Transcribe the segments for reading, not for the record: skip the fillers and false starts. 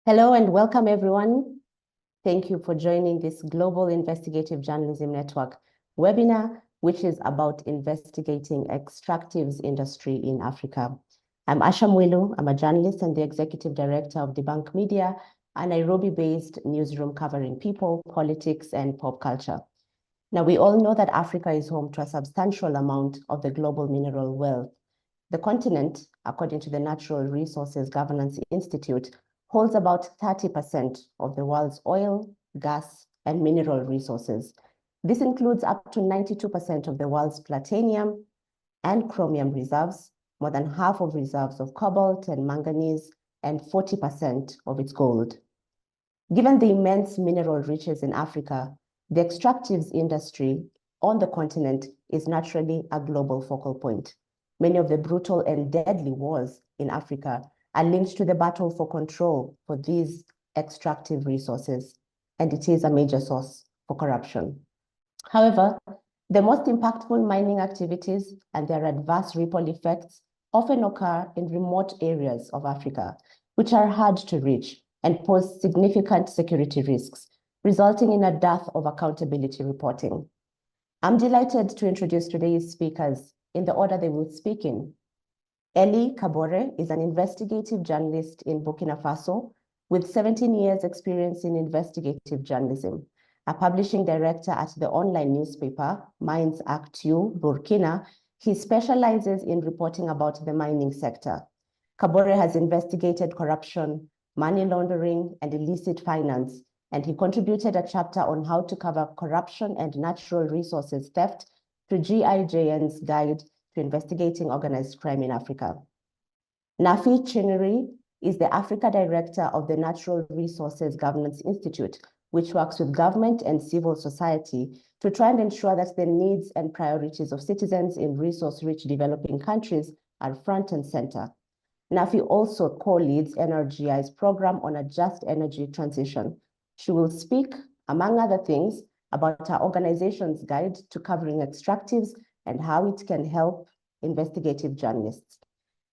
Hello and welcome everyone. Thank you for joining this Global Investigative Journalism Network webinar, which is about investigating extractives industry in Africa. I'm Asha Mwilu. I'm a journalist and the executive director of Debunk Media, a Nairobi-based newsroom covering people, politics, and pop culture. Now, we all know that Africa is home to a substantial amount of the global mineral wealth. The continent, according to the Natural Resources Governance Institute, holds about 30% of the world's oil, gas, and mineral resources. This includes up to 92% of the world's platinum and chromium reserves, more than half of reserves of cobalt and manganese, and 40% of its gold. Given the immense mineral riches in Africa, the extractives industry on the continent is naturally a global focal point. Many of the brutal and deadly wars in Africa are linked to the battle for control for these extractive resources, and it is a major source for corruption. However, the most impactful mining activities and their adverse ripple effects often occur in remote areas of Africa, which are hard to reach and pose significant security risks, resulting in a dearth of accountability reporting. I'm delighted to introduce today's speakers in the order they will speak in. Eli Kabore is an investigative journalist in Burkina Faso with 17 years experience in investigative journalism, a publishing director at the online newspaper Mines Actu Burkina. He specializes in reporting about the mining sector. Kabore has investigated corruption, money laundering, and illicit finance, and he contributed a chapter on how to cover corruption and natural resources theft to GIJN's Guide to Investigating Organized Crime in Africa. Nafi Chinuri is the Africa Director of the Natural Resources Governance Institute, which works with government and civil society to try and ensure that the needs and priorities of citizens in resource-rich developing countries are front and center. Nafi also co-leads NRGI's program on a just energy transition. She will speak, among other things, about her organization's guide to covering extractives and how it can help investigative journalists.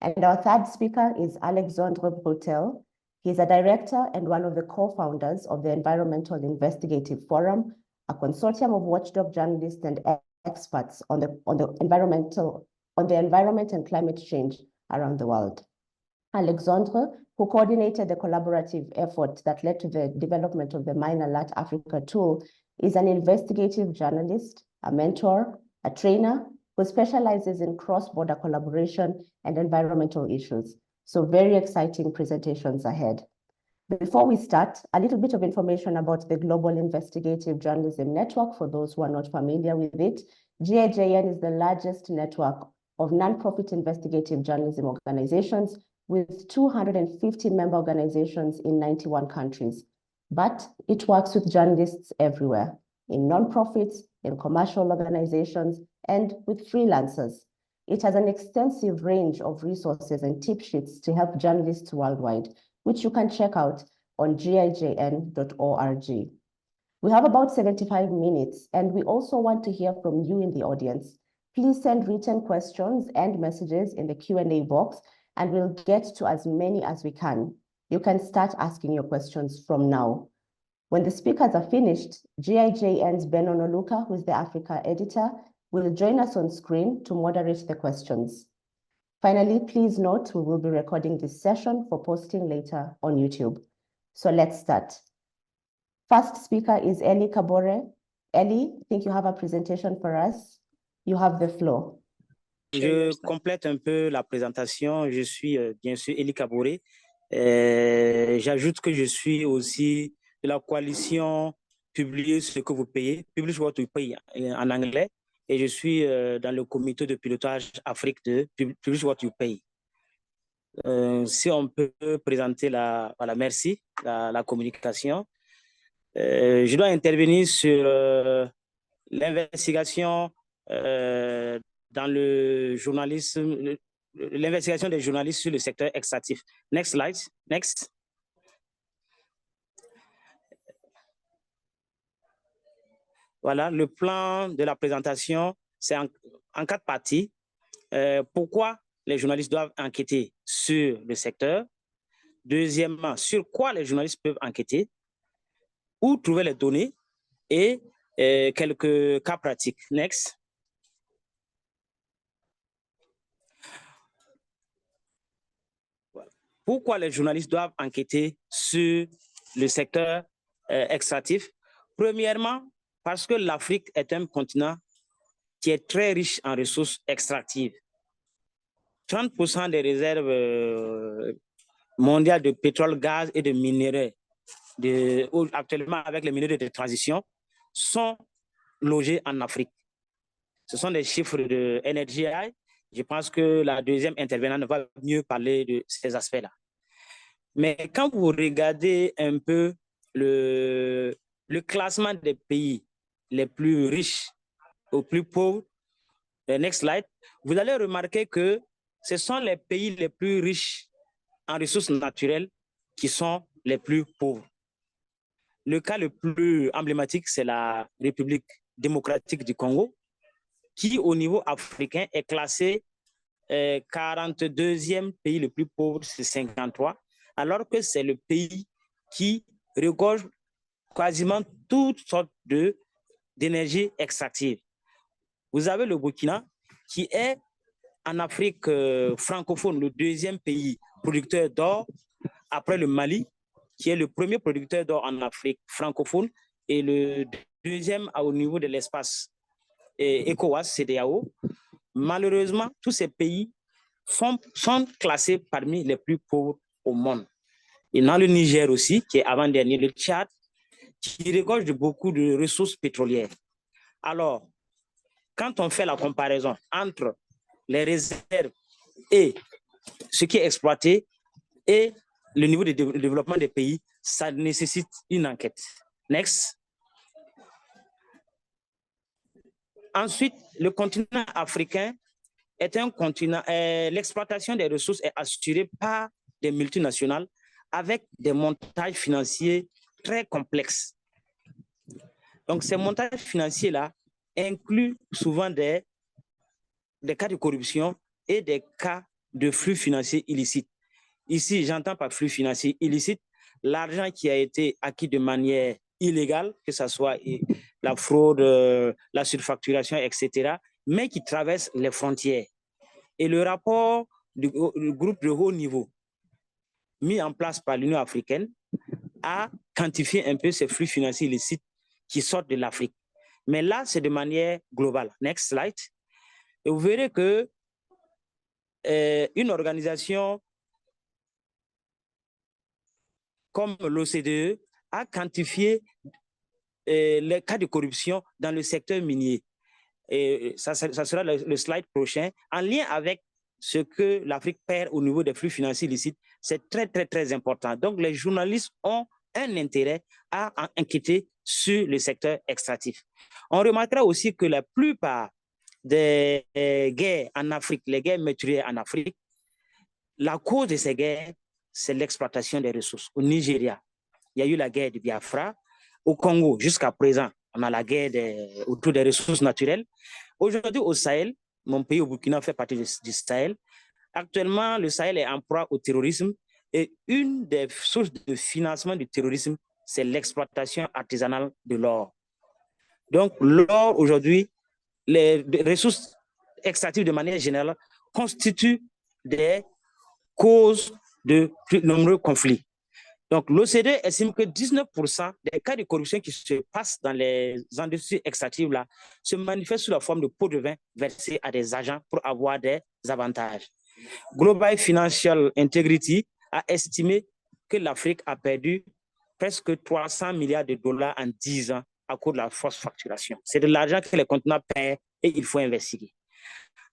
And our third speaker is Alexandre Brutel. He's a director and one of the co-founders of the Environmental Investigative Forum, a consortium of watchdog journalists and experts on the environment and climate change around the world. Alexandre, who coordinated the collaborative effort that led to the development of the Mine Alert Africa tool, is an investigative journalist, a mentor, a trainer who specializes in cross-border collaboration and environmental issues. So very exciting presentations ahead. Before we start, a little bit of information about the Global Investigative Journalism Network for those who are not familiar with it. GIJN is the largest network of nonprofit investigative journalism organizations with 250 member organizations in 91 countries. But it works with journalists everywhere, in nonprofits, in commercial organizations, and with freelancers. It has an extensive range of resources and tip sheets to help journalists worldwide, which you can check out on gijn.org. We have about 75 minutes, and we also want to hear from you in the audience. Please send written questions and messages in the Q&A box, and we'll get to as many as we can. You can start asking your questions from now. When the speakers are finished, GIJN's Ben Onoluka, who is the Africa editor, will join us on screen to moderate the questions. Finally, please note we will be recording this session for posting later on YouTube. So let's start. First speaker is Eli Kabore. Eli, I think you have a presentation for us. You have the floor. Je complète un peu la présentation. Je suis bien sûr Eli Kabore. J'ajoute que je suis aussi de la coalition Publiez ce que vous payez, Publish What You Pay en anglais, et je suis dans le comité de pilotage Afrique de Publish What You Pay. Si on peut présenter voilà, merci, la communication. Je dois intervenir sur l'investigation dans le journalisme, l'investigation des journalistes sur le secteur extractif. Next slide, next. Voilà, le plan de la présentation, c'est en 4 parties. Pourquoi les journalistes doivent enquêter sur le secteur? Deuxièmement, sur quoi les journalistes peuvent enquêter, où trouver les données et quelques cas pratiques. Next. Pourquoi les journalistes doivent enquêter sur le secteur extractif? Premièrement, parce que l'Afrique est un continent qui est très riche en ressources extractives. 30% des réserves mondiales de pétrole, gaz et de minerais, actuellement avec les minerais de transition, sont logés en Afrique. Ce sont des chiffres de NRGI. Je pense que la deuxième intervenante va mieux parler de ces aspects-là. Mais quand vous regardez un peu le classement des pays les plus riches aux plus pauvres, next slide, vous allez remarquer que ce sont les pays les plus riches en ressources naturelles qui sont les plus pauvres. Le cas le plus emblématique, c'est la République démocratique du Congo, qui au niveau africain est classé 42e pays le plus pauvre, c'est 53, alors que c'est le pays qui regorge quasiment toutes sortes d'énergie extractive. Vous avez le Burkina, qui est en Afrique francophone le deuxième pays producteur d'or, après le Mali, qui est le premier producteur d'or en Afrique francophone, et le deuxième au niveau de l'espace ECOWAS, CEDEAO. Malheureusement, tous ces pays sont classés parmi les plus pauvres au monde. Et dans le Niger aussi, qui est avant-dernier, le Tchad, qui regorge de beaucoup de ressources pétrolières. Alors, quand on fait la comparaison entre les réserves et ce qui est exploité et le niveau de développement des pays, ça nécessite une enquête. Next. Ensuite, le continent africain est un continent, l'exploitation des ressources est assurée par des multinationales avec des montages financiers très complexes. Donc, ces montages financiers-là incluent souvent des cas de corruption et des cas de flux financiers illicites. Ici, j'entends par flux financiers illicites l'argent qui a été acquis de manière illégale, que ce soit la fraude, la surfacturation, etc., mais qui traverse les frontières. Et le rapport du groupe de haut niveau mis en place par l'Union africaine a quantifié un peu ces flux financiers illicites qui sortent de l'Afrique. Mais là, c'est de manière globale. Next slide. Et vous verrez que une organisation comme l'OCDE a quantifié les cas de corruption dans le secteur minier. Et ça sera le slide prochain. En lien avec ce que l'Afrique perd au niveau des flux financiers illicites, c'est très, très, très important. Donc, les journalistes ont un intérêt à enquêter sur le secteur extractif. On remarquera aussi que la plupart des guerres en Afrique, les guerres meurtrières en Afrique, la cause de ces guerres, c'est l'exploitation des ressources. Au Nigeria, il y a eu la guerre du Biafra. Au Congo, jusqu'à présent, on a la guerre autour des ressources naturelles. Aujourd'hui, au Sahel, mon pays, au Burkina, fait partie du Sahel. Actuellement, le Sahel est en proie au terrorisme et une des sources de financement du terrorisme, c'est l'exploitation artisanale de l'or. Donc, l'or, aujourd'hui, les ressources extractives de manière générale constituent des causes de plus nombreux conflits. Donc, l'OCDE estime que 19% des cas de corruption qui se passent dans les industries extractives là, se manifestent sous la forme de pots de vin versés à des agents pour avoir des avantages. Global Financial Integrity a estimé que l'Afrique a perdu presque 300 milliards de dollars en 10 ans à cause de la fausse facturation. C'est de l'argent que les continents paient et il faut investiguer.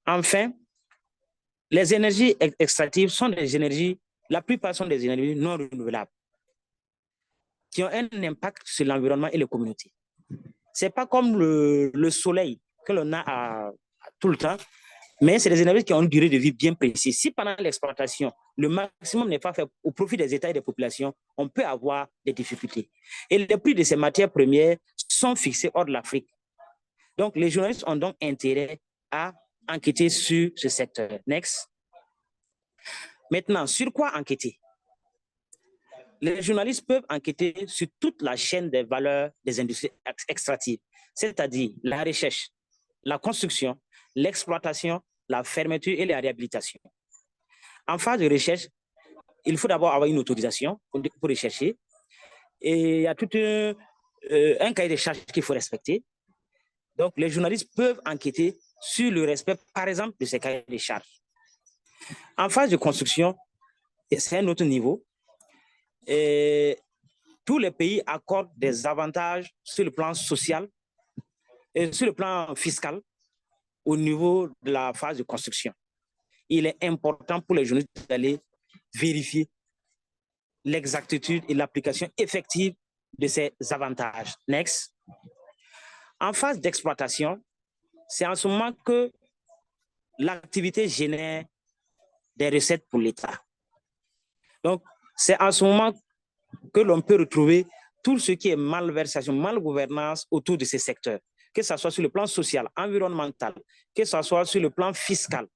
Enfin, les énergies extractives sont des énergies, la plupart sont des énergies non renouvelables, qui ont un impact sur l'environnement et les communautés. Ce n'est pas comme le soleil que l'on a tout le temps, mais c'est des énergies qui ont une durée de vie bien précise. Si pendant l'exploitation, le maximum n'est pas fait au profit des États et des populations, on peut avoir des difficultés. Et les prix de ces matières premières sont fixés hors de l'Afrique. Donc, les journalistes ont donc intérêt à enquêter sur ce secteur. Next. Maintenant, sur quoi enquêter? les journalistes peuvent enquêter sur toute la chaîne des valeurs des industries extractives, c'est-à-dire la recherche, la construction, l'exploitation, la fermeture et la réhabilitation. En phase de recherche, il faut d'abord avoir une autorisation pour rechercher. Et il y a tout un cahier de charges qu'il faut respecter. Donc, les journalistes peuvent enquêter sur le respect, par exemple, de ces cahiers de charges. En phase de construction, c'est un autre niveau. Et tous les pays accordent des avantages sur le plan social et sur le plan fiscal au niveau de la phase de construction. Il est important pour les journalistes d'aller vérifier l'exactitude et l'application effective de ces avantages. Next. En phase d'exploitation, c'est en ce moment que l'activité génère des recettes pour l'État. Donc, c'est en ce moment que l'on peut retrouver tout ce qui est malversation, malgouvernance autour de ces secteurs, que ce soit sur le plan social, environnemental, que ce soit sur le plan fiscal.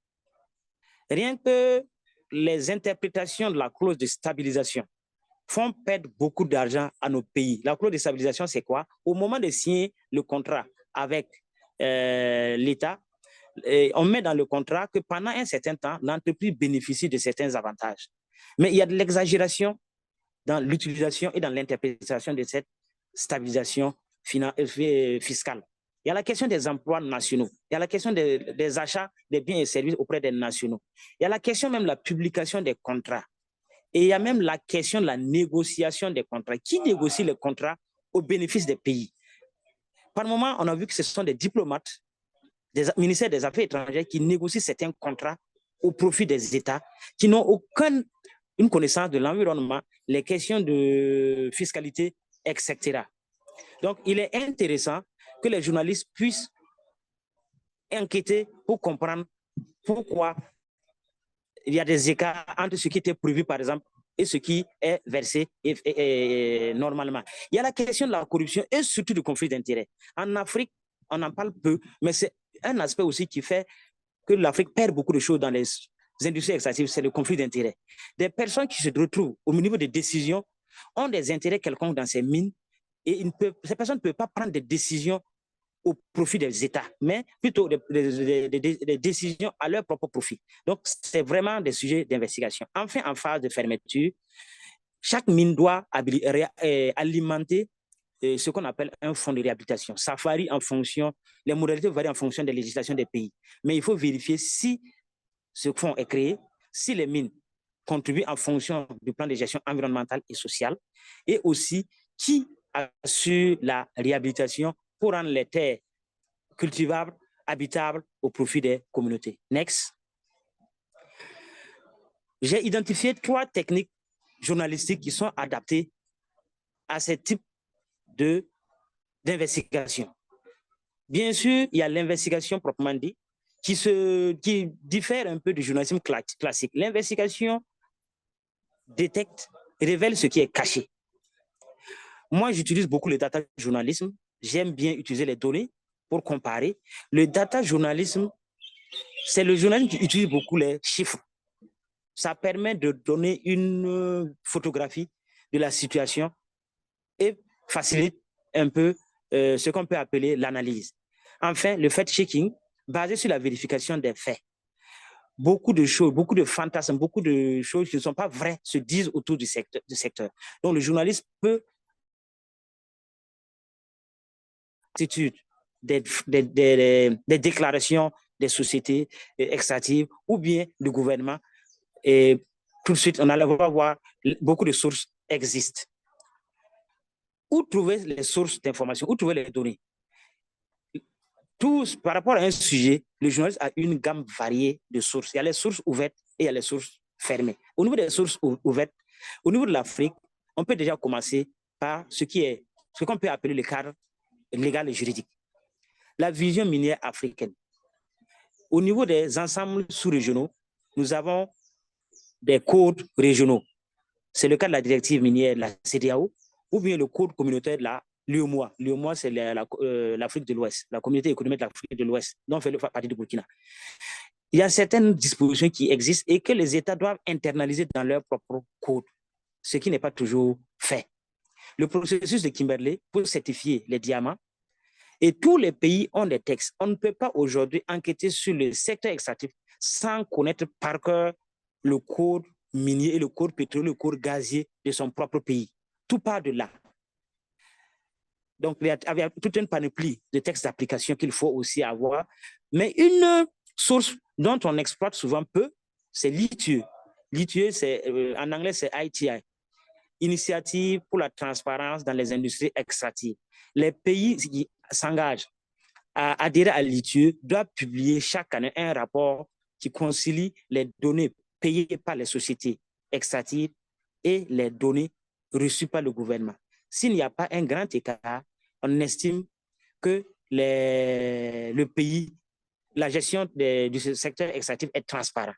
Rien que les interprétations de la clause de stabilisation font perdre beaucoup d'argent à nos pays. La clause de stabilisation, c'est quoi? Au moment de signer le contrat avec l'État, on met dans le contrat que pendant un certain temps, l'entreprise bénéficie de certains avantages. Mais il y a de l'exagération dans l'utilisation et dans l'interprétation de cette stabilisation fiscale. Il y a la question des emplois nationaux, il y a la question des achats des biens et services auprès des nationaux, il y a la question même de la publication des contrats, et il y a même la question de la négociation des contrats. Qui négocie les contrats au bénéfice des pays? Par moment, on a vu que ce sont des diplomates, des ministères des Affaires étrangères qui négocient certains contrats au profit des États qui n'ont aucune connaissance de l'environnement, les questions de fiscalité, etc. Donc, il est intéressant que les journalistes puissent enquêter pour comprendre pourquoi il y a des écarts entre ce qui était prévu, par exemple, et ce qui est versé normalement. Il y a la question de la corruption et surtout du conflit d'intérêts. En Afrique, on en parle peu, mais c'est un aspect aussi qui fait que l'Afrique perd beaucoup de choses dans les industries extractives, c'est le conflit d'intérêts. Des personnes qui se retrouvent au niveau des décisions ont des intérêts quelconques dans ces mines et ces personnes ne peuvent pas prendre des décisions au profit des États, mais plutôt des décisions à leur propre profit. Donc, c'est vraiment des sujets d'investigation. Enfin, en phase de fermeture, chaque mine doit alimenter ce qu'on appelle un fonds de réhabilitation. Ça varie en fonction, les modalités varient en fonction des législations des pays. Mais il faut vérifier si ce fonds est créé, si les mines contribuent en fonction du plan de gestion environnementale et sociale, et aussi qui assure la réhabilitation pour rendre les terres cultivables, habitables au profit des communautés. Next. J'ai identifié 3 techniques journalistiques qui sont adaptées à ce type d'investigation. Bien sûr, il y a l'investigation proprement dit, qui diffère un peu du journalisme classique. L'investigation détecte, révèle ce qui est caché. Moi, j'utilise beaucoup le data journalisme. J'aime bien utiliser les données pour comparer. Le data journalisme, c'est le journalisme qui utilise beaucoup les chiffres. Ça permet de donner une photographie de la situation et facilite un peu ce qu'on peut appeler l'analyse. Enfin, le fact-checking, basé sur la vérification des faits. Beaucoup de choses, beaucoup de fantasmes, beaucoup de choses qui ne sont pas vraies se disent autour du secteur. Donc, le journaliste peut des déclarations des sociétés extractives ou bien du gouvernement. Et tout de suite, on va voir beaucoup de sources existent. Où trouver les sources d'information, où trouver les données? Tous, par rapport à un sujet, le journaliste a une gamme variée de sources. Il y a les sources ouvertes et il y a les sources fermées. Au niveau des sources ouvertes, au niveau de l'Afrique, on peut déjà commencer par ce qu'on peut appeler le cadre légal et juridique. La vision minière africaine. Au niveau des ensembles sous-régionaux, nous avons des codes régionaux. C'est le cas de la directive minière de la CEDEAO ou bien le code communautaire de la l'UEMOA. L'UEMOA, c'est l'Afrique de l'Ouest, la communauté économique de l'Afrique de l'Ouest, dont fait partie du Burkina. Il y a certaines dispositions qui existent et que les États doivent internaliser dans leur propre code. ce qui n'est pas toujours fait. Le processus de Kimberley pour certifier les diamants, et tous les pays ont des textes. On ne peut pas aujourd'hui enquêter sur le secteur extractif sans connaître par cœur le code minier et le code pétrolier, le code gazier de son propre pays. Tout part de là. Donc, il y a toute une panoplie de textes d'application qu'il faut aussi avoir. Mais une source dont on exploite souvent peu, c'est l'ITIE. L'ITIE, en anglais, c'est ITI. Initiative pour la transparence dans les industries extractives. Les pays qui s'engagent à adhérer à l'ITIE doivent publier chaque année un rapport qui concilie les données payées par les sociétés extractives et les données reçues par le gouvernement. S'il n'y a pas un grand écart, on estime que le pays, la gestion du secteur extractif est transparente.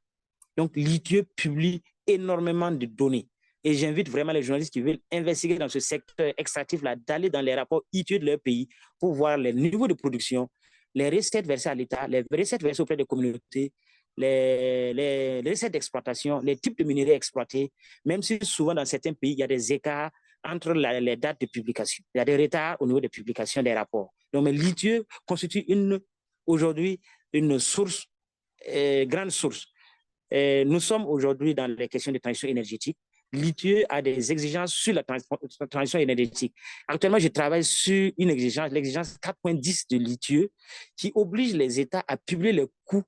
Donc, l'ITIE publie énormément de données. Et j'invite vraiment les journalistes qui veulent investiguer dans ce secteur extractif-là d'aller dans les rapports ITIE de leur pays pour voir les niveaux de production, les recettes versées à l'État, les recettes versées auprès des communautés, les recettes d'exploitation, les types de minerais exploités, même si souvent dans certains pays, il y a des écarts entre les dates de publication. Il y a des retards au niveau de publication des rapports. Donc, l'ITIE constitue aujourd'hui une source, grande source. Nous sommes aujourd'hui dans les questions de transition énergétique. L'ITIE a des exigences sur la transition énergétique. Actuellement, je travaille sur une exigence, l'exigence 4.10 de l'ITIE, qui oblige les États à publier les coûts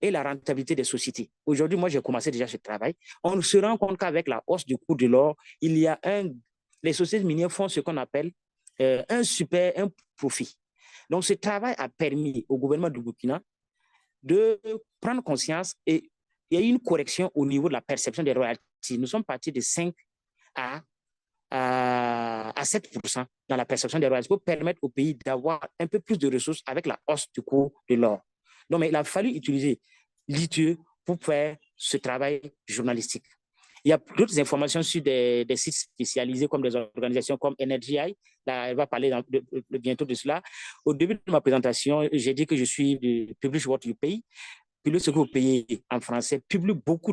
et la rentabilité des sociétés. Aujourd'hui, moi, j'ai commencé déjà ce travail. On se rend compte qu'avec la hausse du coût de l'or, les sociétés minières font ce qu'on appelle un profit. Donc, ce travail a permis au gouvernement du Burkina de prendre conscience et il y a eu une correction au niveau de la perception des royalties. Nous sommes partis de 5 à 7% dans la perception des royalties pour permettre au pays d'avoir un peu plus de ressources avec la hausse du cours de l'or. Donc, il a fallu utiliser l'ITIE pour faire ce travail journalistique. Il y a d'autres informations sur des sites spécialisés comme des organisations comme NRGI. Là, elle va parler bientôt de cela. Au début de ma présentation, j'ai dit que je suis de Publish What You Pay. Public ce que vous payez en français, publie beaucoup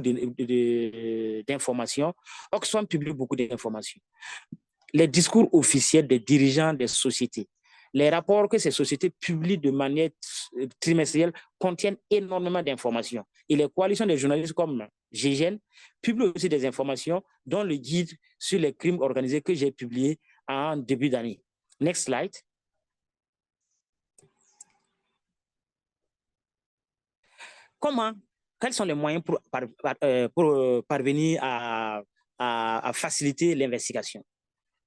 d'informations. Oxfam publie beaucoup d'informations. Les discours officiels des dirigeants des sociétés, les rapports que ces sociétés publient de manière trimestrielle contiennent énormément d'informations. Et les coalitions des journalistes comme GGN publient aussi des informations, dont le guide sur les crimes organisés que j'ai publié en début d'année. Next slide. Quels sont les moyens pour parvenir à faciliter l'investigation?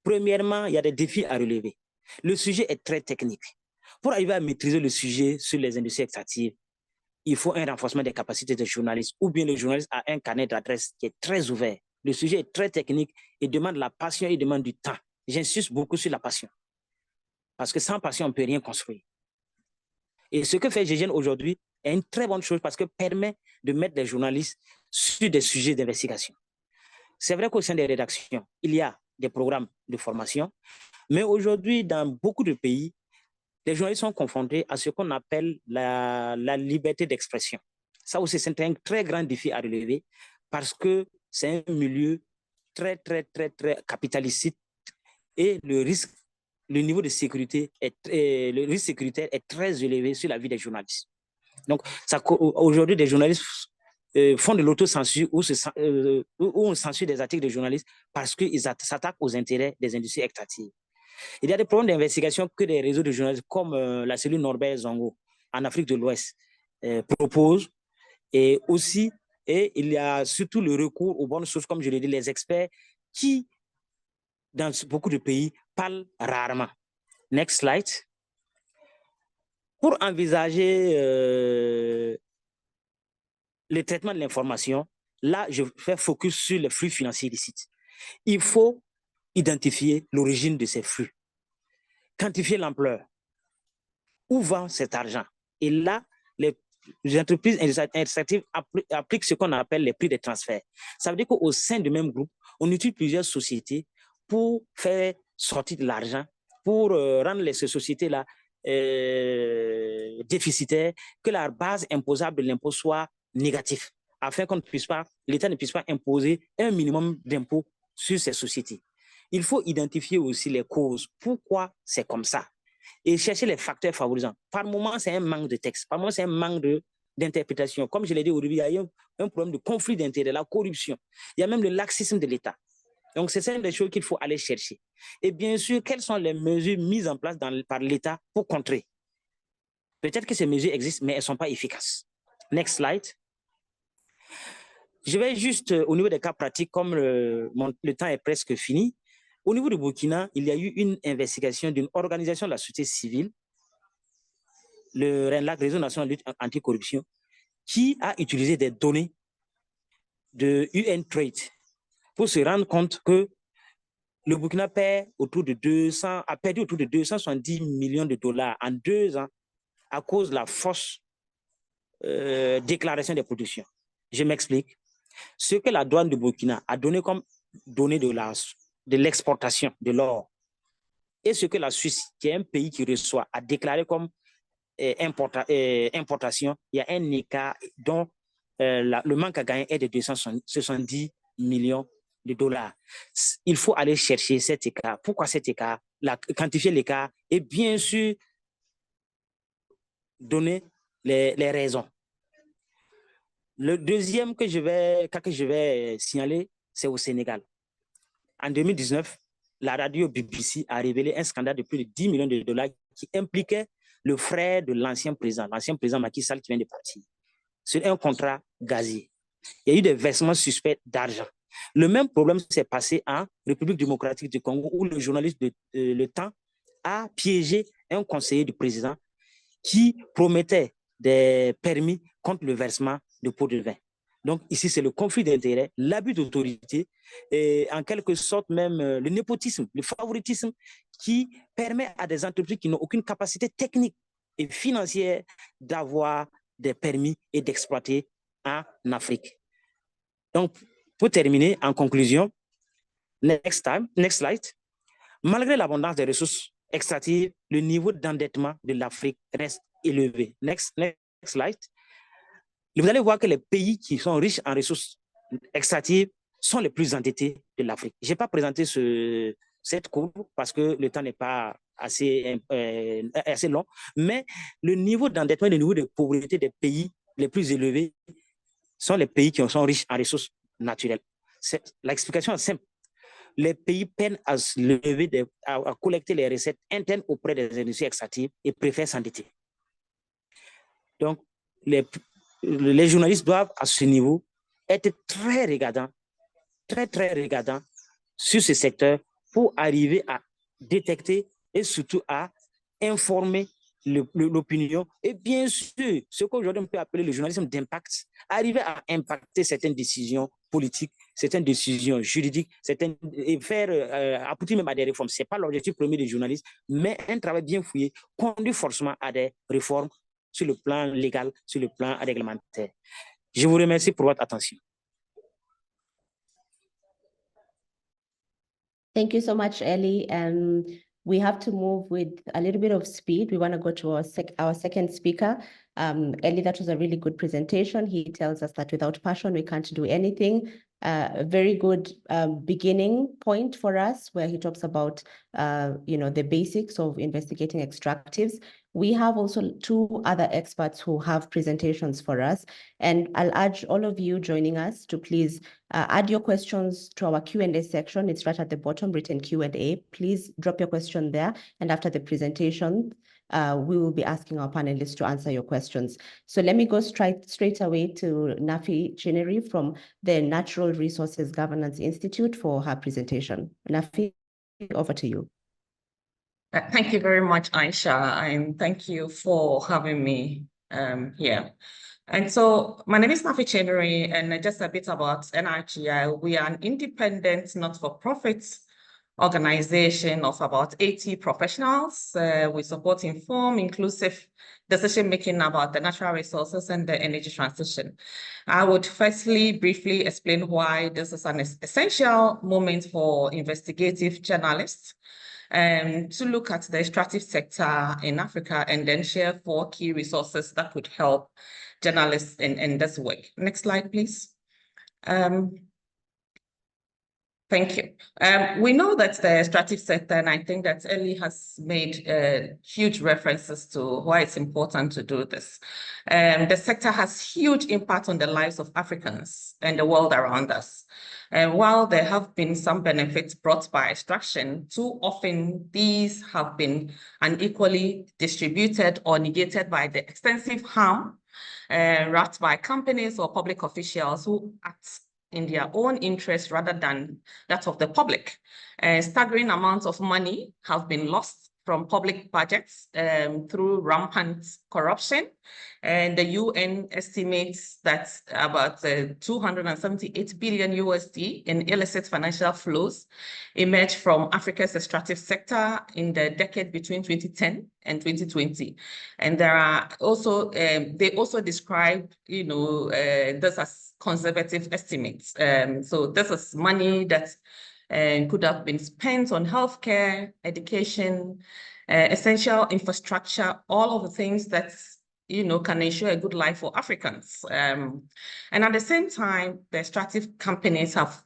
Premièrement, il y a des défis à relever. Le sujet est très technique. Pour arriver à maîtriser le sujet sur les industries extractives, il faut un renforcement des capacités des journalistes ou bien le journaliste a un carnet d'adresses qui est très ouvert. Le sujet est très technique et demande la passion et demande du temps. J'insiste beaucoup sur la passion. Parce que sans passion, on ne peut rien construire. Et ce que fait GGN aujourd'hui est une très bonne chose parce que permet de mettre les journalistes sur des sujets d'investigation. C'est vrai qu'au sein des rédactions, il y a des programmes de formation, mais aujourd'hui, dans beaucoup de pays, les journalistes sont confrontés à ce qu'on appelle la liberté d'expression. Ça aussi, c'est un très grand défi à relever parce que c'est un milieu très, très, très, très capitalistique et le niveau de sécurité le risque sécuritaire est très élevé sur la vie des journalistes. Donc, aujourd'hui, des journalistes font de l'autocensure ou on censure des articles de journalistes parce qu'ils s'attaquent aux intérêts des industries extractives. Il y a des problèmes d'investigation que des réseaux de journalistes comme la cellule Norbert Zongo en Afrique de l'Ouest proposent. Et aussi, il y a surtout le recours aux bonnes sources, comme je l'ai dit, les experts qui, dans beaucoup de pays, parlent rarement. Next slide. Pour envisager le traitement de l'information, là, je fais focus sur les flux financiers illicites. Il faut identifier l'origine de ces flux, quantifier l'ampleur, où va cet argent. Et là, les entreprises extractives appliquent ce qu'on appelle les prix de transfert. Ça veut dire qu'au sein du même groupe, on utilise plusieurs sociétés pour faire sortir de l'argent, pour rendre ces sociétés-là déficitaires, que la base imposable de l'impôt soit négative, afin qu'on ne puisse pas, l'État ne puisse pas imposer un minimum d'impôt sur ces sociétés. Il faut identifier aussi les causes, pourquoi c'est comme ça, et chercher les facteurs favorisants. Par moment, c'est un manque de texte, par moment, c'est un manque d'interprétation. Comme je l'ai dit au début, il y a un problème de conflit d'intérêts, la corruption. Il y a même le laxisme de l'État. Donc, c'est une des choses qu'il faut aller chercher. Et bien sûr, quelles sont les mesures mises en place par l'État pour contrer? Peut-être que ces mesures existent, mais elles ne sont pas efficaces. Next slide. Je vais juste, au niveau des cas pratiques, comme le temps est presque fini, au niveau du Burkina, il y a eu une investigation d'une organisation de la société civile, le RENLAC, Réseau national de lutte anticorruption, qui a utilisé des données de UN Trade pour se rendre compte que le Burkina a perdu autour de 270 millions de dollars en 2 ans à cause de la fausse déclaration des productions. Je m'explique. Ce que la douane du Burkina a donné comme données de l'exportation de l'or et ce que la Suisse, qui est un pays qui reçoit, a déclaré comme importation, il y a un écart dont le manque à gagner est de 270 millions de dollars. Il faut aller chercher cet écart. Pourquoi cet écart? Quantifier l'écart et bien sûr donner les raisons. Le deuxième que je vais signaler, c'est au Sénégal. En 2019, la radio BBC a révélé un scandale de plus de 10 millions de dollars qui impliquait le frère de l'ancien président Macky Sall qui vient de partir, sur un contrat gazier. Il y a eu des versements suspects d'argent. Le même problème s'est passé en République démocratique du Congo où le journaliste de Le Temps a piégé un conseiller du président qui promettait des permis contre le versement de pots de vin. Donc ici, c'est le conflit d'intérêts, l'abus d'autorité et en quelque sorte même le népotisme, le favoritisme qui permet à des entreprises qui n'ont aucune capacité technique et financière d'avoir des permis et d'exploiter en Afrique. Donc, pour terminer, en conclusion, next slide, malgré l'abondance des ressources extractives, le niveau d'endettement de l'Afrique reste élevé. Next slide. Vous allez voir que les pays qui sont riches en ressources extractives sont les plus endettés de l'Afrique. Je n'ai pas présenté cette courbe parce que le temps n'est pas assez long, mais le niveau d'endettement et le niveau de pauvreté des pays les plus élevés sont les pays qui sont riches en ressources naturelles. L'explication est simple. Les pays peinent à se lever, à collecter les recettes internes auprès des industries extractives et préfèrent s'endetter. Donc, les journalistes doivent, à ce niveau, être très regardants sur ce secteur pour arriver à détecter et surtout à informer l'opinion et bien sûr, ce qu'aujourd'hui on peut appeler le journalisme d'impact, arriver à impacter certaines décisions politiques, certaines décisions juridiques, et faire aboutir même à des réformes. Ce n'est pas l'objectif premier des journalistes, mais un travail bien fouillé conduit forcément à des réformes sur le plan légal, sur le plan réglementaire. Je vous remercie pour votre attention. Thank you so much, Ellie. We have to move with a little bit of speed. We want to go to our second speaker. Ellie, that was a really good presentation. He tells us that without passion, we can't do anything. A very good beginning point for us where he talks about, the basics of investigating extractives. We have also 2 other experts who have presentations for us. And I'll urge all of you joining us to please add your questions to our Q&A section. It's right at the bottom, written Q&A. Please drop your question there. And after the presentation, we will be asking our panelists to answer your questions. So let me go straight away to Nafi Chineri from the Natural Resources Governance Institute for her presentation. Nafi, over to you. Thank you very much, Aisha, and thank you for having me here. And so my name is Nafi Chineri, and just a bit about NRGI. We are an independent, not-for-profit organization of about 80 professionals. We support informed, inclusive decision-making about the natural resources and the energy transition. I would firstly briefly explain why this is an essential moment for investigative journalists to look at the extractive sector in Africa and then share 4 key resources that could help journalists in this work. Next slide, please. Thank you. We know that the extractive sector, and I think that Ellie has made huge references to why it's important to do this. The sector has huge impact on the lives of Africans and the world around us. And while there have been some benefits brought by extraction, too often these have been unequally distributed or negated by the extensive harm wrought by companies or public officials who act in their own interest rather than that of the public. Staggering amounts of money have been lost from public budgets through rampant corruption. And the UN estimates that about 278 billion USD in illicit financial flows emerged from Africa's extractive sector in the decade between 2010 and 2020. And there are also, they also describe, this as conservative estimates. So this is money that could have been spent on healthcare, education, essential infrastructure, all of the things that can ensure a good life for Africans. And at the same time, the extractive companies have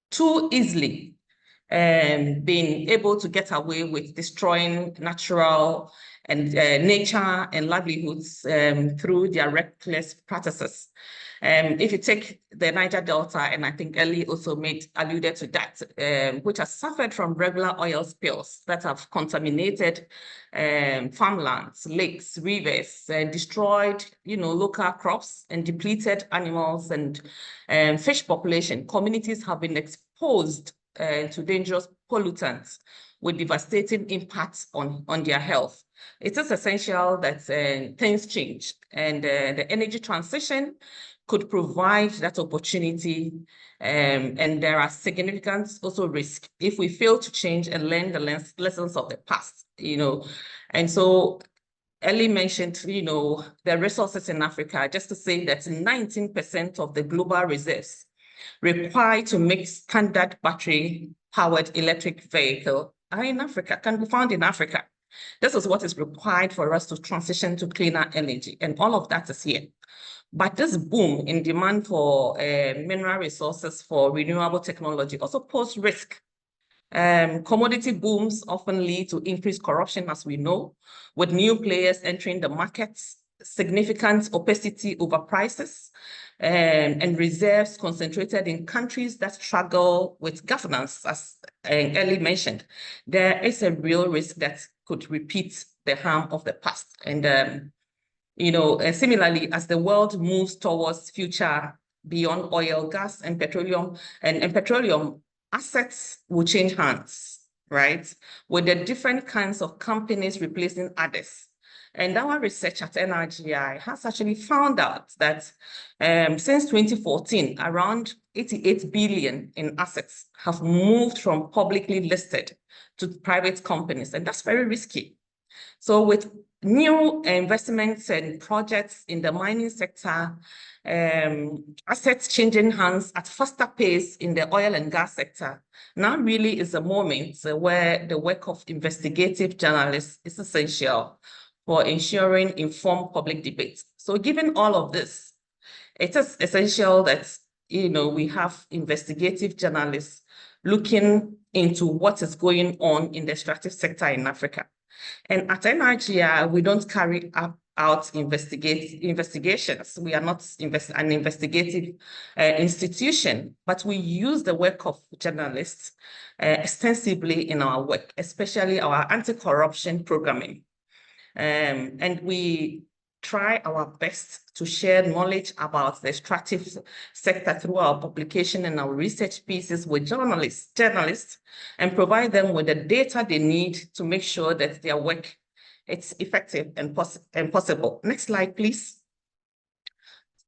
too easily been able to get away with destroying natural and nature and livelihoods through their reckless practices. If you take the Niger Delta, and I think Ellie also alluded to that, which has suffered from regular oil spills that have contaminated farmlands, lakes, rivers, destroyed, local crops and depleted animals and fish population. Communities have been exposed to dangerous pollutants with devastating impacts on their health. It is essential that things change, and the energy transition could provide that opportunity. And there are significant also risks if we fail to change and learn the lessons of the past, And so Ellie mentioned, the resources in Africa, just to say that 19% of the global reserves required to make standard battery-powered electric vehicle are in Africa, can be found in Africa. This is what is required for us to transition to cleaner energy, and all of that is here. But this boom in demand for mineral resources for renewable technology also pose risk. Commodity booms often lead to increased corruption, as we know, with new players entering the markets, significant opacity over prices, and reserves concentrated in countries that struggle with governance, as Ellie mentioned. There is a real risk that could repeat the harm of the past. And similarly, as the world moves towards future beyond oil, gas, and petroleum, and petroleum assets will change hands, right? With the different kinds of companies replacing others. And our research at NRGI has actually found out that since 2014, around 88 billion in assets have moved from publicly listed to private companies, and that's very risky. So with new investments and projects in the mining sector, assets changing hands at faster pace in the oil and gas sector, now really is a moment where the work of investigative journalists is essential for ensuring informed public debate. So given all of this, it is essential that we have investigative journalists looking into what is going on in the extractive sector in Africa. And at NRGI, we don't carry out investigations. We are not an investigative institution, but we use the work of journalists extensively in our work, especially our anti-corruption programming. And we try our best to share knowledge about the extractive sector through our publication and our research pieces with journalists, and provide them with the data they need to make sure that their work is effective and possible. Next slide, please.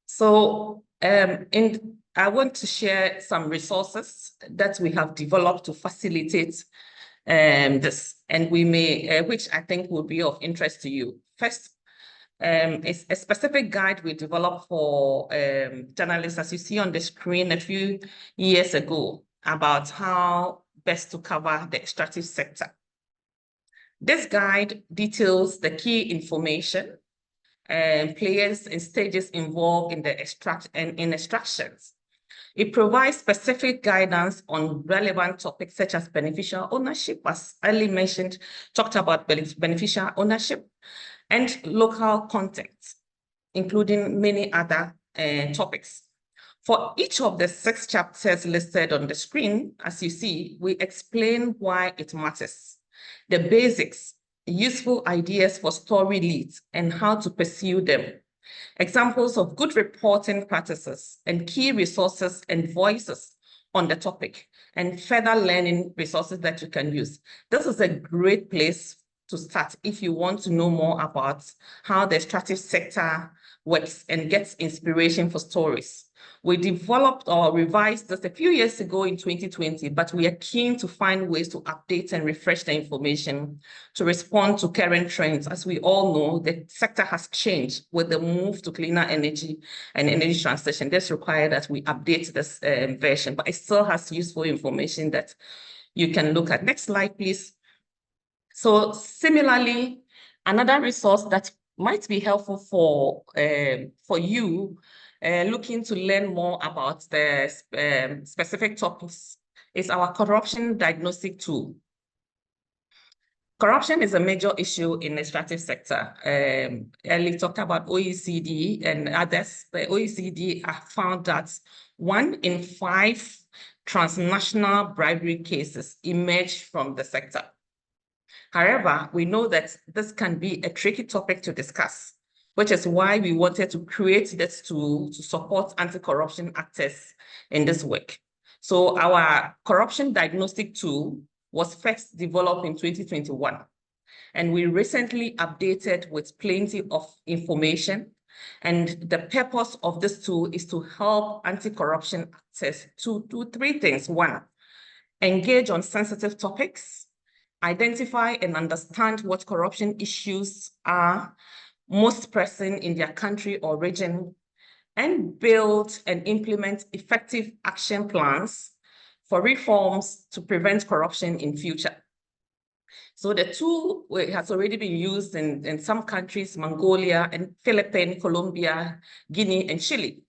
So I want to share some resources that we have developed to facilitate this, and we may, which I think will be of interest to you. First, it's a specific guide we developed for journalists, as you see on the screen, a few years ago, about how best to cover the extractive sector. This guide details the key information and players and stages involved in the extractions. It provides specific guidance on relevant topics such as beneficial ownership, as earlier mentioned, talked about beneficial ownership, and local context, including many other topics. For each of the 6 chapters listed on the screen, as you see, we explain why it matters, the basics, useful ideas for story leads, and how to pursue them, examples of good reporting practices, and key resources and voices on the topic, and further learning resources that you can use. This is a great place to start if you want to know more about how the extractive sector works and gets inspiration for stories. We developed or revised this a few years ago in 2020, but we are keen to find ways to update and refresh the information to respond to current trends. As we all know, the sector has changed with the move to cleaner energy and energy transition. This requires that we update this version, but it still has useful information that you can look at. Next slide, please. So similarly, another resource that might be helpful for you looking to learn more about the specific topics is our corruption diagnostic tool. Corruption is a major issue in the extractive sector. Earlier talked about OECD and others. The OECD have found that 1 in 5 transnational bribery cases emerge from the sector. However, we know that this can be a tricky topic to discuss, which is why we wanted to create this tool to support anti-corruption actors in this work. So our corruption diagnostic tool was first developed in 2021, and we recently updated with plenty of information. And the purpose of this tool is to help anti-corruption actors to do 3 things. 1, engage on sensitive topics, identify and understand what corruption issues are most pressing in their country or region, and build and implement effective action plans for reforms to prevent corruption in future. So the tool has already been used in some countries, Mongolia and Philippines, Colombia, Guinea, and Chile.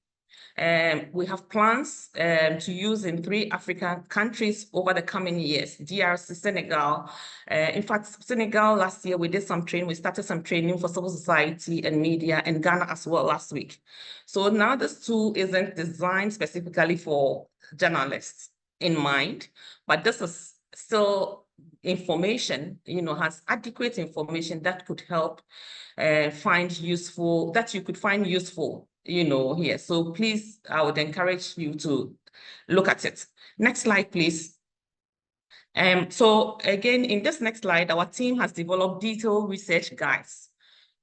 We have plans to use in 3 African countries over the coming years, DRC, Senegal. In fact, Senegal last year, we did some training. We started some training for civil society and media, and Ghana as well last week. So now this tool isn't designed specifically for journalists in mind, but this is still information, has adequate information that could help find useful, that you could find useful, here. So please, I would encourage you to look at it. Next slide, please. So again, in this next slide, our team has developed detailed research guides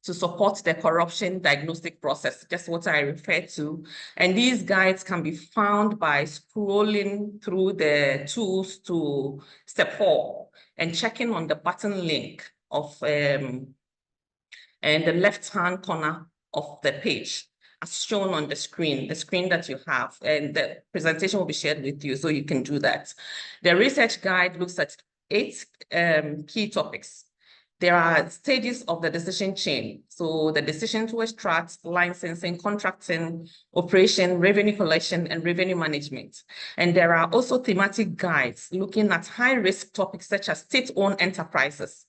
to support the corruption diagnostic process, just what I referred to. And these guides can be found by scrolling through the tools to step 4 and checking on the button link of and the left-hand corner of the page, as shown on the screen that you have, and the presentation will be shared with you, so you can do that. The research guide looks at 8 key topics. There are stages of the decision chain. So the decision to extract, licensing, contracting, operation, revenue collection, and revenue management. And there are also thematic guides looking at high-risk topics such as state-owned enterprises,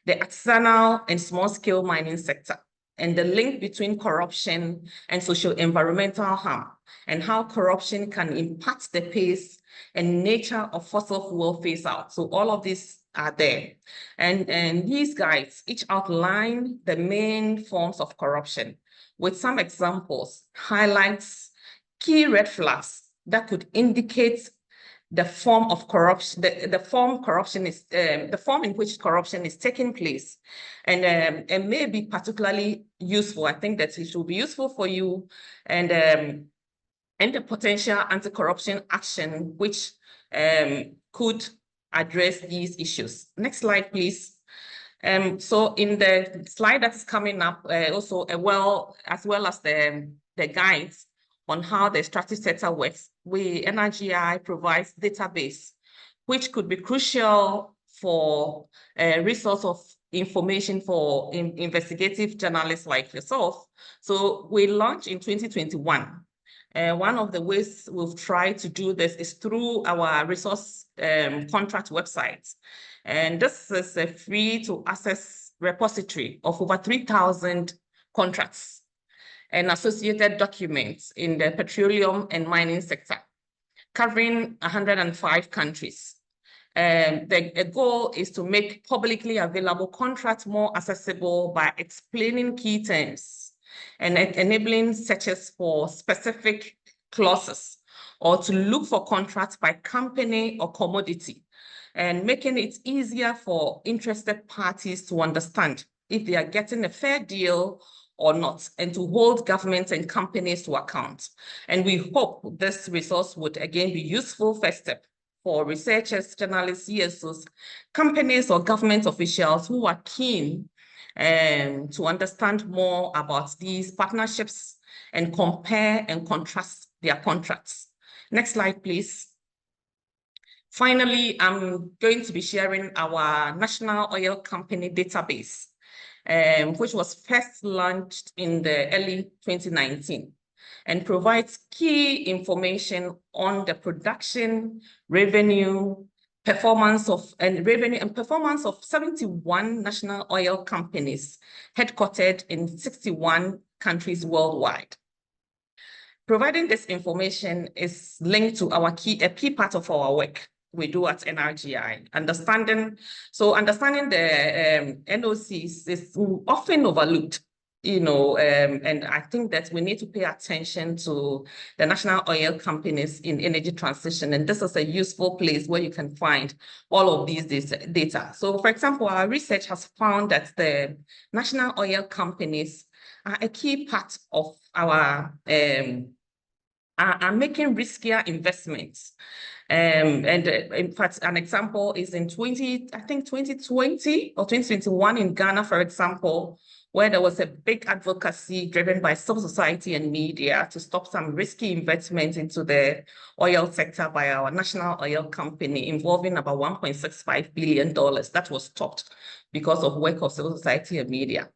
the artisanal and small-scale mining sector, and the link between corruption and socio-environmental harm, and how corruption can impact the pace and nature of fossil fuel phase-out. So all of these are there. And these guides each outline the main forms of corruption with some examples, highlights key red flags that could indicate the form of corruption, the form in which corruption is taking place, and may be particularly useful. I think that it will be useful for you, and the potential anti-corruption action which could address these issues. Next slide, please. So in the slide that is coming up, also as well as the guides on how the extractive sector works, NRGI provides database, which could be crucial for a resource of information for investigative journalists like yourself. So we launched in 2021. One of the ways we've tried to do this is through our resource contract website. And this is a free to access repository of over 3,000 contracts and associated documents in the petroleum and mining sector, covering 105 countries. The goal is to make publicly available contracts more accessible by explaining key terms and enabling searches for specific clauses, or to look for contracts by company or commodity, and making it easier for interested parties to understand if they are getting a fair deal or not, and to hold governments and companies to account. And we hope this resource would again be useful first step for researchers, journalists, CSOs, companies or government officials who are keen to understand more about these partnerships and compare and contrast their contracts. Next slide, please. Finally, I'm going to be sharing our National Oil Company database, which was first launched in the early 2019 and provides key information on the production, revenue, performance of 71 national oil companies headquartered in 61 countries worldwide. Providing this information is linked to a key part of our work we do at NRGI. Understanding the NOCs is often overlooked, and I think that we need to pay attention to the national oil companies in energy transition. And this is a useful place where you can find all of these data. So for example, our research has found that the national oil companies are a key part of our are making riskier investments. And in fact, an example is in 2020 or 2021 in Ghana, for example, where there was a big advocacy driven by civil society and media to stop some risky investments into the oil sector by our national oil company, involving about $1.65 billion. That was stopped because of work of civil society and media.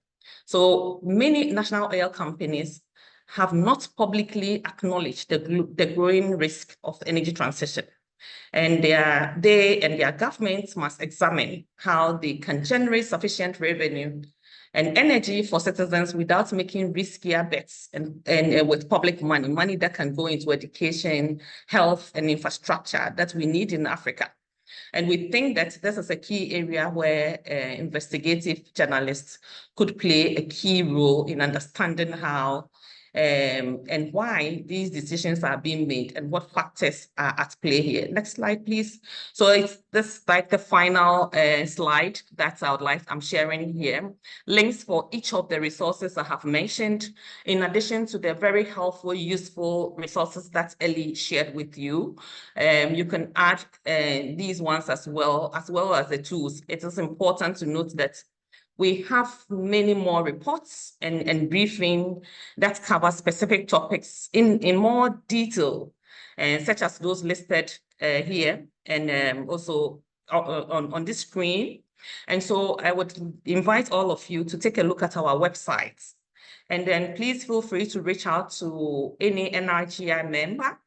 So many national oil companies have not publicly acknowledged the growing risk of energy transition. And they and their governments must examine how they can generate sufficient revenue and energy for citizens without making riskier bets and with public money that can go into education, health, and infrastructure that we need in Africa. And we think that this is a key area where investigative journalists could play a key role in understanding how and why these decisions are being made and what factors are at play here. Next slide, please. So it's this like the final slide that I'm sharing here. Links for each of the resources I have mentioned, in addition to the very helpful, useful resources that Ellie shared with you. You can add these ones as well as the tools. It is important to note that we have many more reports and briefing that cover specific topics in more detail, such as those listed here and also on this screen. And so I would invite all of you to take a look at our websites. And then please feel free to reach out to any NRGI member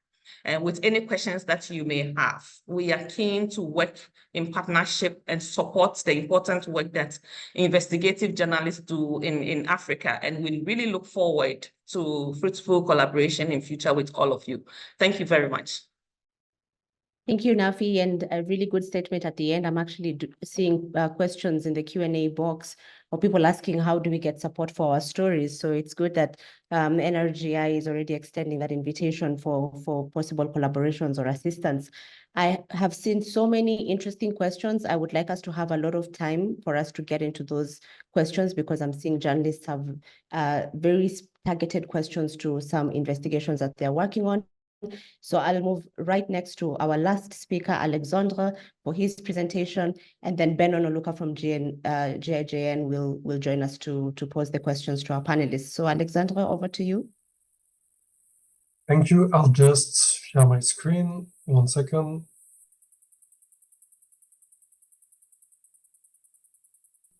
with any questions that you may have. We are keen to work in partnership and support the important work that investigative journalists do in Africa. And we really look forward to fruitful collaboration in future with all of you. Thank you very much. Thank you, Nafi, and a really good statement at the end. I'm actually seeing questions in the Q&A box or people asking how do we get support for our stories. So it's good that NRGI is already extending that invitation for possible collaborations or assistance. I have seen so many interesting questions. I would like us to have a lot of time for us to get into those questions because I'm seeing journalists have very targeted questions to some investigations that they're working on. So I'll move right next to our last speaker, Alexandre, for his presentation, and then Ben Onoluka from GIJN will join us to pose the questions to our panelists. So Alexandre, over to you. Thank you. I'll just share my screen. 1 second.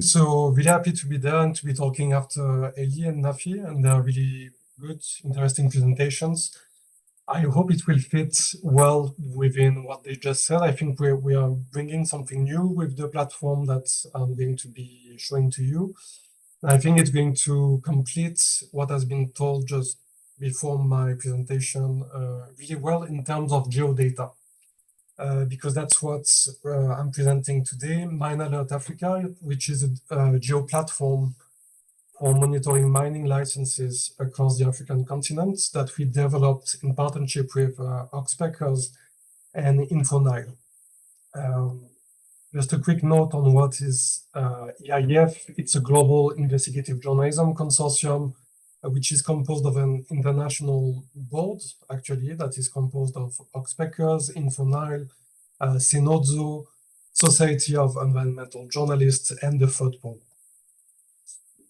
So really happy to be there and to be talking after Ellie and Nafi, and they're really good, interesting presentations. I hope it will fit well within what they just said. I think we are bringing something new with the platform that I'm going to be showing to you. I think it's going to complete what has been told just before my presentation really well in terms of geodata. Because that's what I'm presenting today, Mine Alert Africa, which is a geo platform for monitoring mining licenses across the African continent that we developed in partnership with Oxpackers and InfoNile. Just a quick note on what is EIF. It's a global investigative journalism consortium, which is composed of an international board, actually, that is composed of Oxpackers, InfoNile, Senozo, Society of Environmental Journalists, and the FODPOL.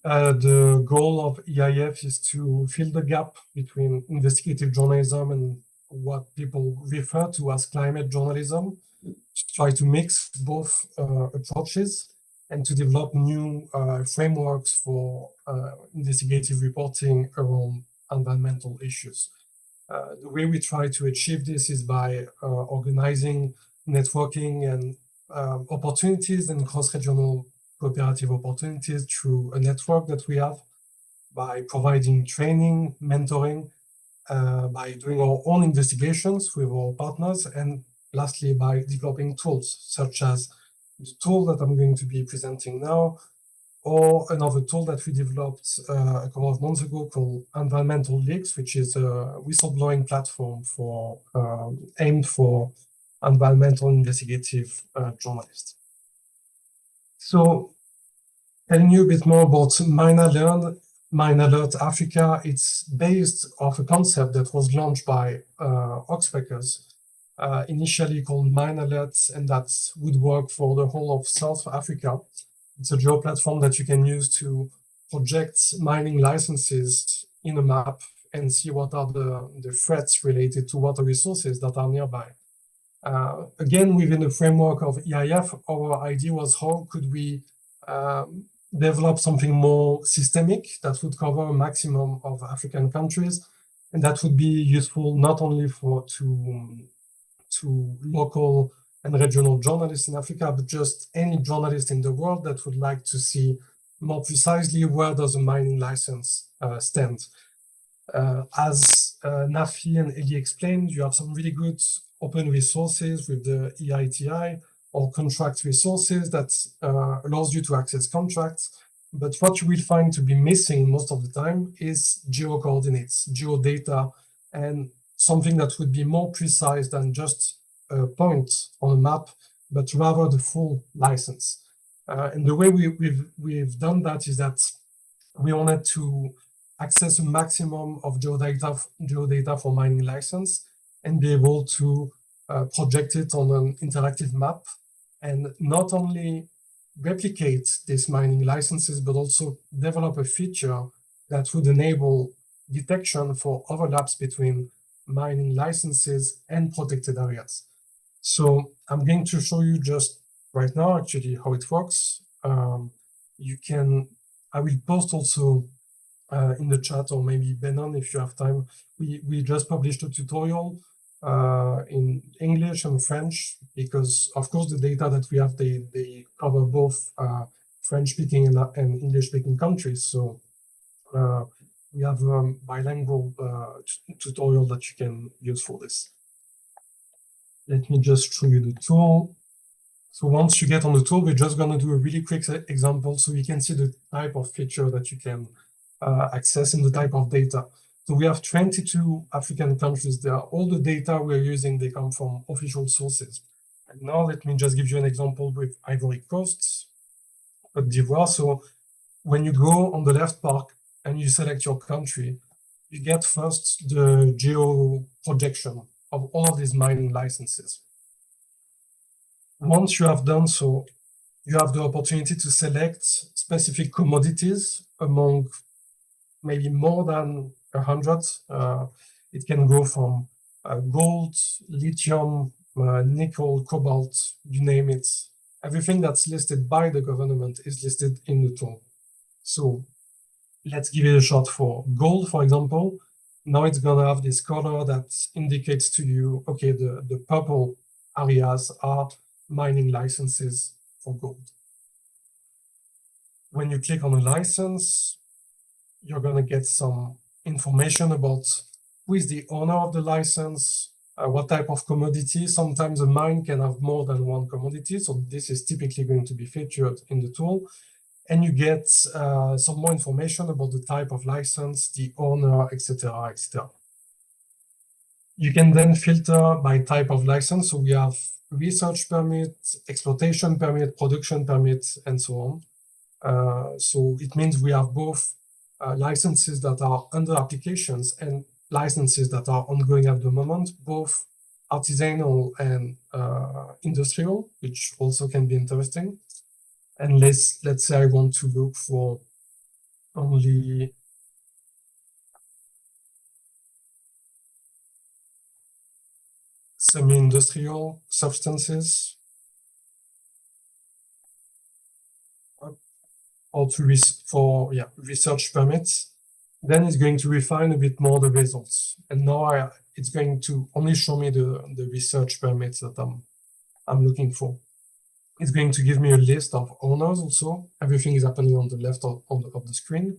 The goal of EIF is to fill the gap between investigative journalism and what people refer to as climate journalism, to try to mix both approaches and to develop new frameworks for investigative reporting around environmental issues. The way we try to achieve this is by organizing networking and opportunities and cross-regional cooperative opportunities through a network that we have, by providing training, mentoring, by doing our own investigations with our partners, and lastly, by developing tools, such as the tool that I'm going to be presenting now, or another tool that we developed a couple of months ago called Environmental Leaks, which is a whistleblowing platform for aimed for environmental investigative journalists. So, telling you a bit more about Mine Alert Africa, it's based off a concept that was launched by Oxpackers, initially called Mine Alerts, and that would work for the whole of South Africa. It's a geo platform that you can use to project mining licenses in a map and see what are the threats related to water resources that are nearby. Again, within the framework of EIF, our idea was how could we develop something more systemic that would cover a maximum of African countries, and that would be useful not only to local and regional journalists in Africa, but just any journalist in the world that would like to see more precisely where does a mining license stand. As Nafi and Eli explained, you have some really good open resources with the EITI or contract resources that allows you to access contracts. But what you will find to be missing most of the time is geo coordinates, geodata, and something that would be more precise than just a point on a map, but rather the full license. And the way we've done that is that we wanted to access a maximum of geodata for mining license and be able to project it on an interactive map and not only replicate these mining licenses, but also develop a feature that would enable detection for overlaps between mining licenses and protected areas. So I'm going to show you just right now actually how it works. I will post also in the chat, or maybe Benon, if you have time. We just published a tutorial in English and French, because of course the data that we have, they cover both French-speaking and English-speaking countries. So we have a bilingual tutorial that you can use for this. Let me just show you the tool. So once you get on the tool, we're just going to do a really quick example so you can see the type of feature that you can access and the type of data. So we have 22 African countries there. All the data we're using, they come from official sources. And now let me just give you an example with Ivory Coast, Côte d'Ivoire. So when you go on the left part and you select your country, you get first the geo projection of all of these mining licenses. Once you have done so, you have the opportunity to select specific commodities among maybe more than 100. It can go from gold, lithium, nickel, cobalt, you name it. Everything that's listed by the government is listed in the tool. So let's give it a shot for gold, for example. now it's going to have this color that indicates to you, okay, the purple areas are mining licenses for gold. When you click on a license, you're going to get some information about who is the owner of the license, what type of commodity. Sometimes a mine can have more than one commodity, so this is typically going to be featured in the tool. And you get some more information about the type of license, the owner, etc., etc. You can then filter by type of license. So we have research permit, exploitation permit, production permit, and so on. So it means we have both licenses that are under applications and licenses that are ongoing at the moment, both artisanal and industrial, which also can be interesting. And let's say I want to look for only semi-industrial substances, or for research permits. Then it's going to refine a bit more the results. And now it's going to only show me the research permits that I'm looking for. It's going to give me a list of owners also. Everything is happening on the left of the screen.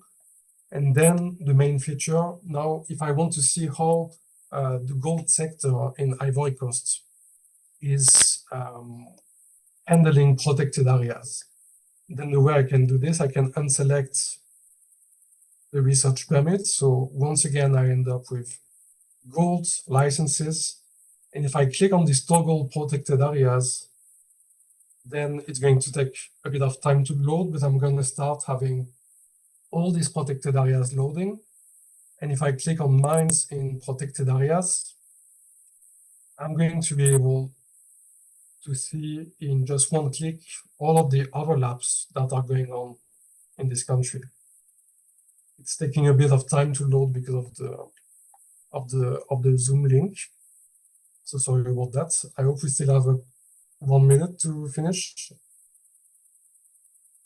And then the main feature, now if I want to see how the gold sector in Ivory Coast is handling protected areas, then the way I can do this, I can unselect the research permit. So once again, I end up with gold licenses. And if I click on this toggle protected areas, then it's going to take a bit of time to load, but I'm going to start having all these protected areas loading. And if I click on mines in protected areas, I'm going to be able to see in just one click all of the overlaps that are going on in this country. It's taking a bit of time to load because of the Zoom link. So sorry about that. I hope we still have 1 minute to finish.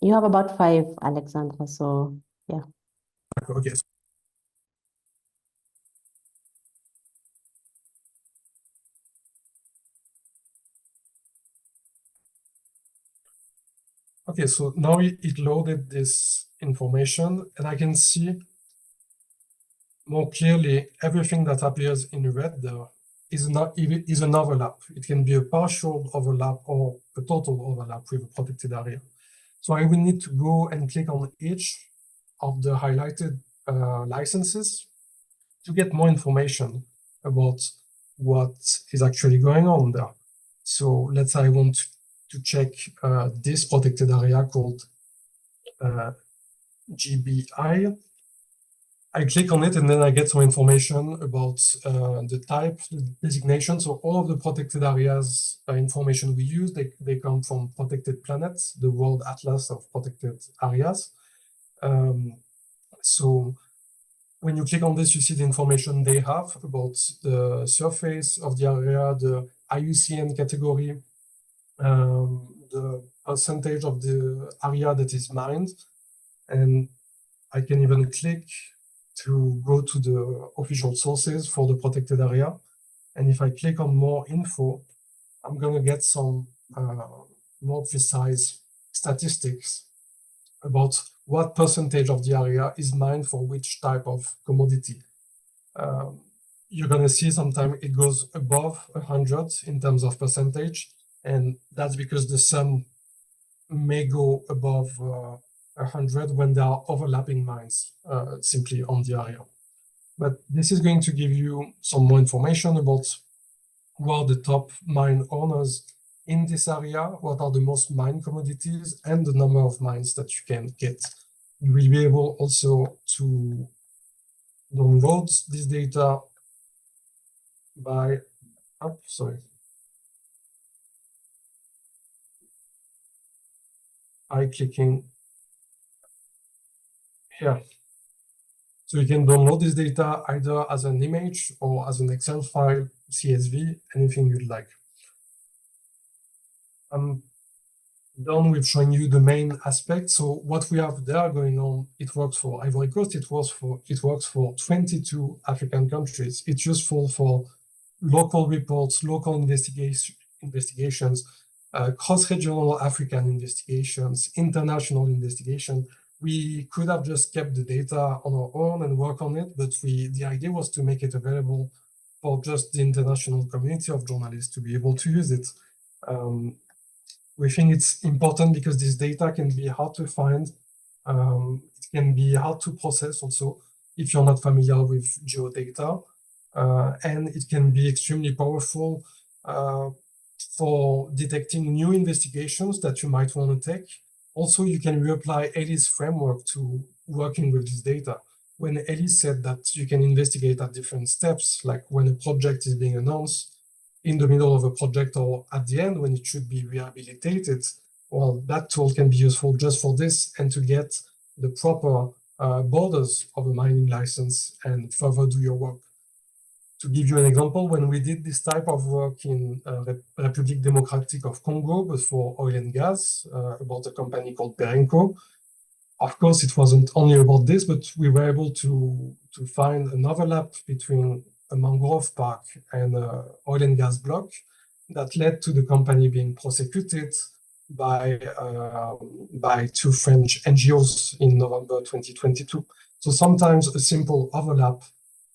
You have about 5, Alexandra, so yeah. Okay. Okay, so now it loaded this information, and I can see more clearly everything that appears in red there is an overlap. It can be a partial overlap or a total overlap with a protected area. So I will need to go and click on each of the highlighted licenses to get more information about what is actually going on there. So let's say I want to check this protected area called GBI. I click on it and then I get some information about the type, the designation. So all of the protected areas information we use, they come from Protected Planets, the World Atlas of Protected Areas. So when you click on this, you see the information they have about the surface of the area, the IUCN category, the percentage of the area that is mined. And I can even click to go to the official sources for the protected area. And if I click on more info, I'm going to get some more precise statistics about what percentage of the area is mined for which type of commodity. You're going to see sometimes it goes above 100 in terms of percentage, and that's because the sum may go above 100 when there are overlapping mines simply on the area. But this is going to give you some more information about who are the top mine owners in this area, what are the most mined commodities, and the number of mines that you can get. You will be able also to download this data by, by clicking here. So you can download this data either as an image or as an Excel file, CSV, anything you'd like. done with showing you the main aspects. So what we have there going on, it works for Ivory Coast, it works for 22 African countries. It's useful for local reports, local investigations, cross-regional African investigations, international investigation. We could have just kept the data on our own and work on it, but the idea was to make it available for just the international community of journalists to be able to use it. We think it's important because this data can be hard to find. It can be hard to process also if you're not familiar with geodata. And it can be extremely powerful for detecting new investigations that you might want to take. Also, you can reapply Ellie's framework to working with this data. When Ellie said that you can investigate at different steps, like when a project is being announced, in the middle of a project, or at the end when it should be rehabilitated, well, that tool can be useful just for this and to get the proper borders of a mining license and further do your work. To give you an example, when we did this type of work in Republic Democratic of Congo, but for oil and gas, about a company called Perenco, of course, it wasn't only about this, but we were able to find an overlap between a mangrove park and an oil and gas block that led to the company being prosecuted by two French NGOs in November 2022. So sometimes a simple overlap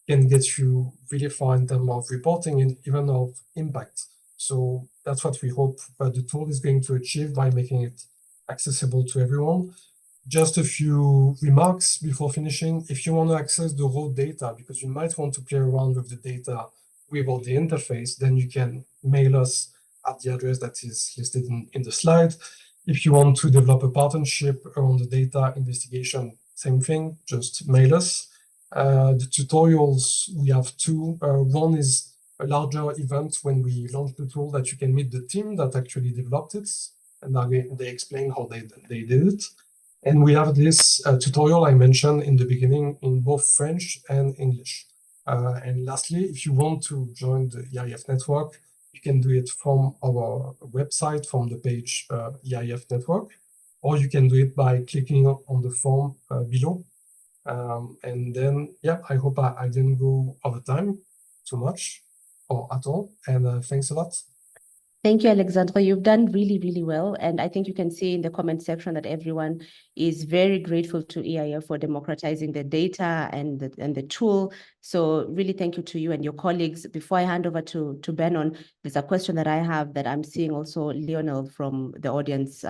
can get you really far in terms of reporting and even of impact. So that's what we hope that the tool is going to achieve by making it accessible to everyone. Just a few remarks before finishing. If you want to access the raw data, because you might want to play around with the data without the interface, then you can mail us at the address that is listed in the slide. If you want to develop a partnership around the data investigation, same thing, just mail us. The tutorials, we have two. One is a larger event when we launch the tool that you can meet the team that actually developed it, and they explain how they did it. And we have this tutorial I mentioned in the beginning in both French and English. And lastly, if you want to join the EIF network, you can do it from our website, from the page EIF network, or you can do it by clicking on the form below. And then, yeah, I hope I didn't go over time too much or at all. And thanks a lot. Thank you, Alexandre. You've done really, really well. And I think you can see in the comment section that everyone is very grateful to EIF for democratizing the data and the tool. So really thank you to you and your colleagues. Before I hand over to Benon, there's a question that I have that I'm seeing also Lionel from the audience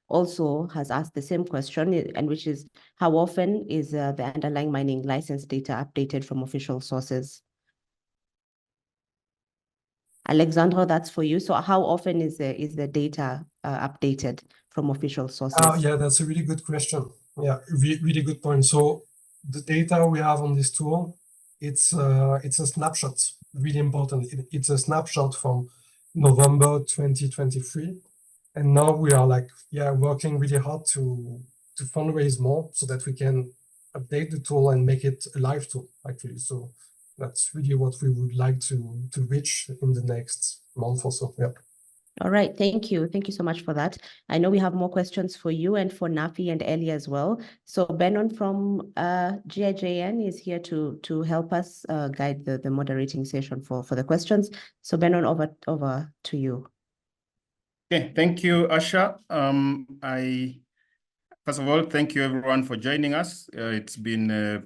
also has asked the same question, and which is, how often is the underlying mining license data updated from official sources? Alexandre, that's for you. So how often is the data updated from official sources? Yeah, that's a really good question. Yeah, really good point. So the data we have on this tool, it's a snapshot, really important. It's a snapshot from November 2023. And now we are working really hard to fundraise more so that we can update the tool and make it a live tool, actually. So that's really what we would like to reach in the next month or so. Yeah. All right, thank you. Thank you so much for that. I know we have more questions for you and for Nafi and Ellie as well. So Benon from GIJN is here to help us guide the moderating session for the questions. So Benon, over to you. Okay, thank you, Asha. First of all, thank you everyone for joining us. It's been a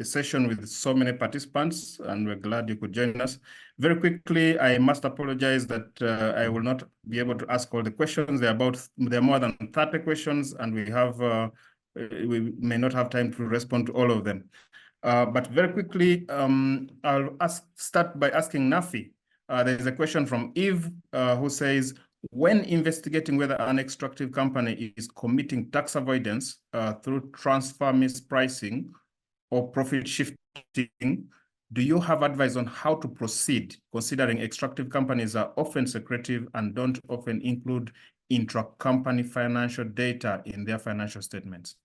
session with so many participants, and we're glad you could join us. Very quickly, I must apologize that I will not be able to ask all the questions. There are more than 30 questions, and we may not have time to respond to all of them. But very quickly, I'll start by asking Nafi. There's a question from Eve who says, when investigating whether an extractive company is committing tax avoidance through transfer mispricing or profit shifting, do you have advice on how to proceed, considering extractive companies are often secretive and don't often include intra-company financial data in their financial statements?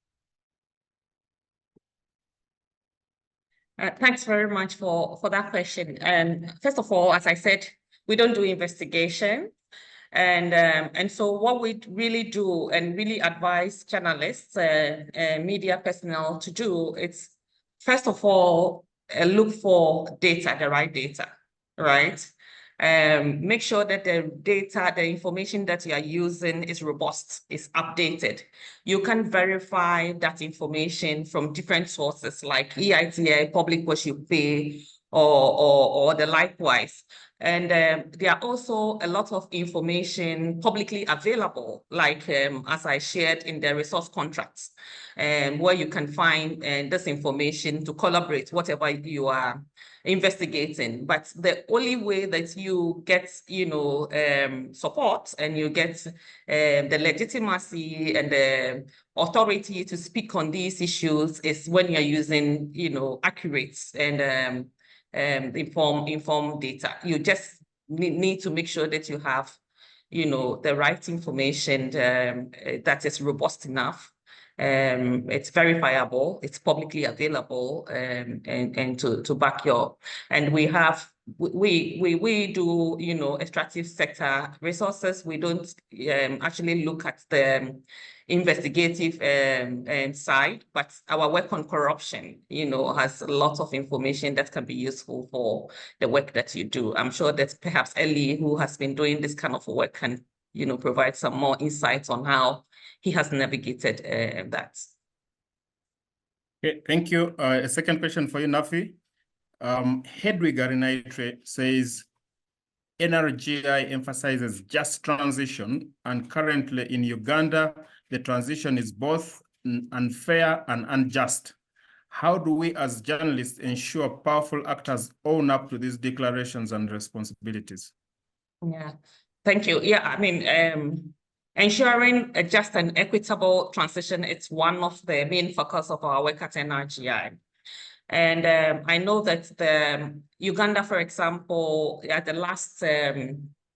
Thanks very much for that question. First of all, as I said, we don't do investigation. And so what we really do and really advise journalists, media personnel to do, it's first of all, look for data, the right data, right? Make sure that the data, the information that you are using is robust, is updated. You can verify that information from different sources like EITA, Public Worship Pay, or the likewise. And there are also a lot of information publicly available, like as I shared in the resource contracts, where you can find this information to collaborate whatever you are investigating. But the only way that you get, support and you get the legitimacy and the authority to speak on these issues is when you're using, accurate and informed data. You just need to make sure that you have, the right information that is robust enough. It's verifiable, it's publicly available, and to back your. And we have we do, extractive sector resources. We don't actually look at the investigative side, but our work on corruption, has a lot of information that can be useful for the work that you do. I'm sure that perhaps Ellie, who has been doing this kind of work, can, provide some more insights on how he has navigated that. Okay, thank you. A second question for you, Nafi. Hedwig Arinaitre says, NRGI emphasizes just transition, and currently in Uganda, the transition is both unfair and unjust. How do we as journalists ensure powerful actors own up to these declarations and responsibilities? Yeah, thank you. Yeah, I mean, ensuring a just and equitable transition is one of the main focus of our work at NRGI. And I know that the Uganda, for example, at the last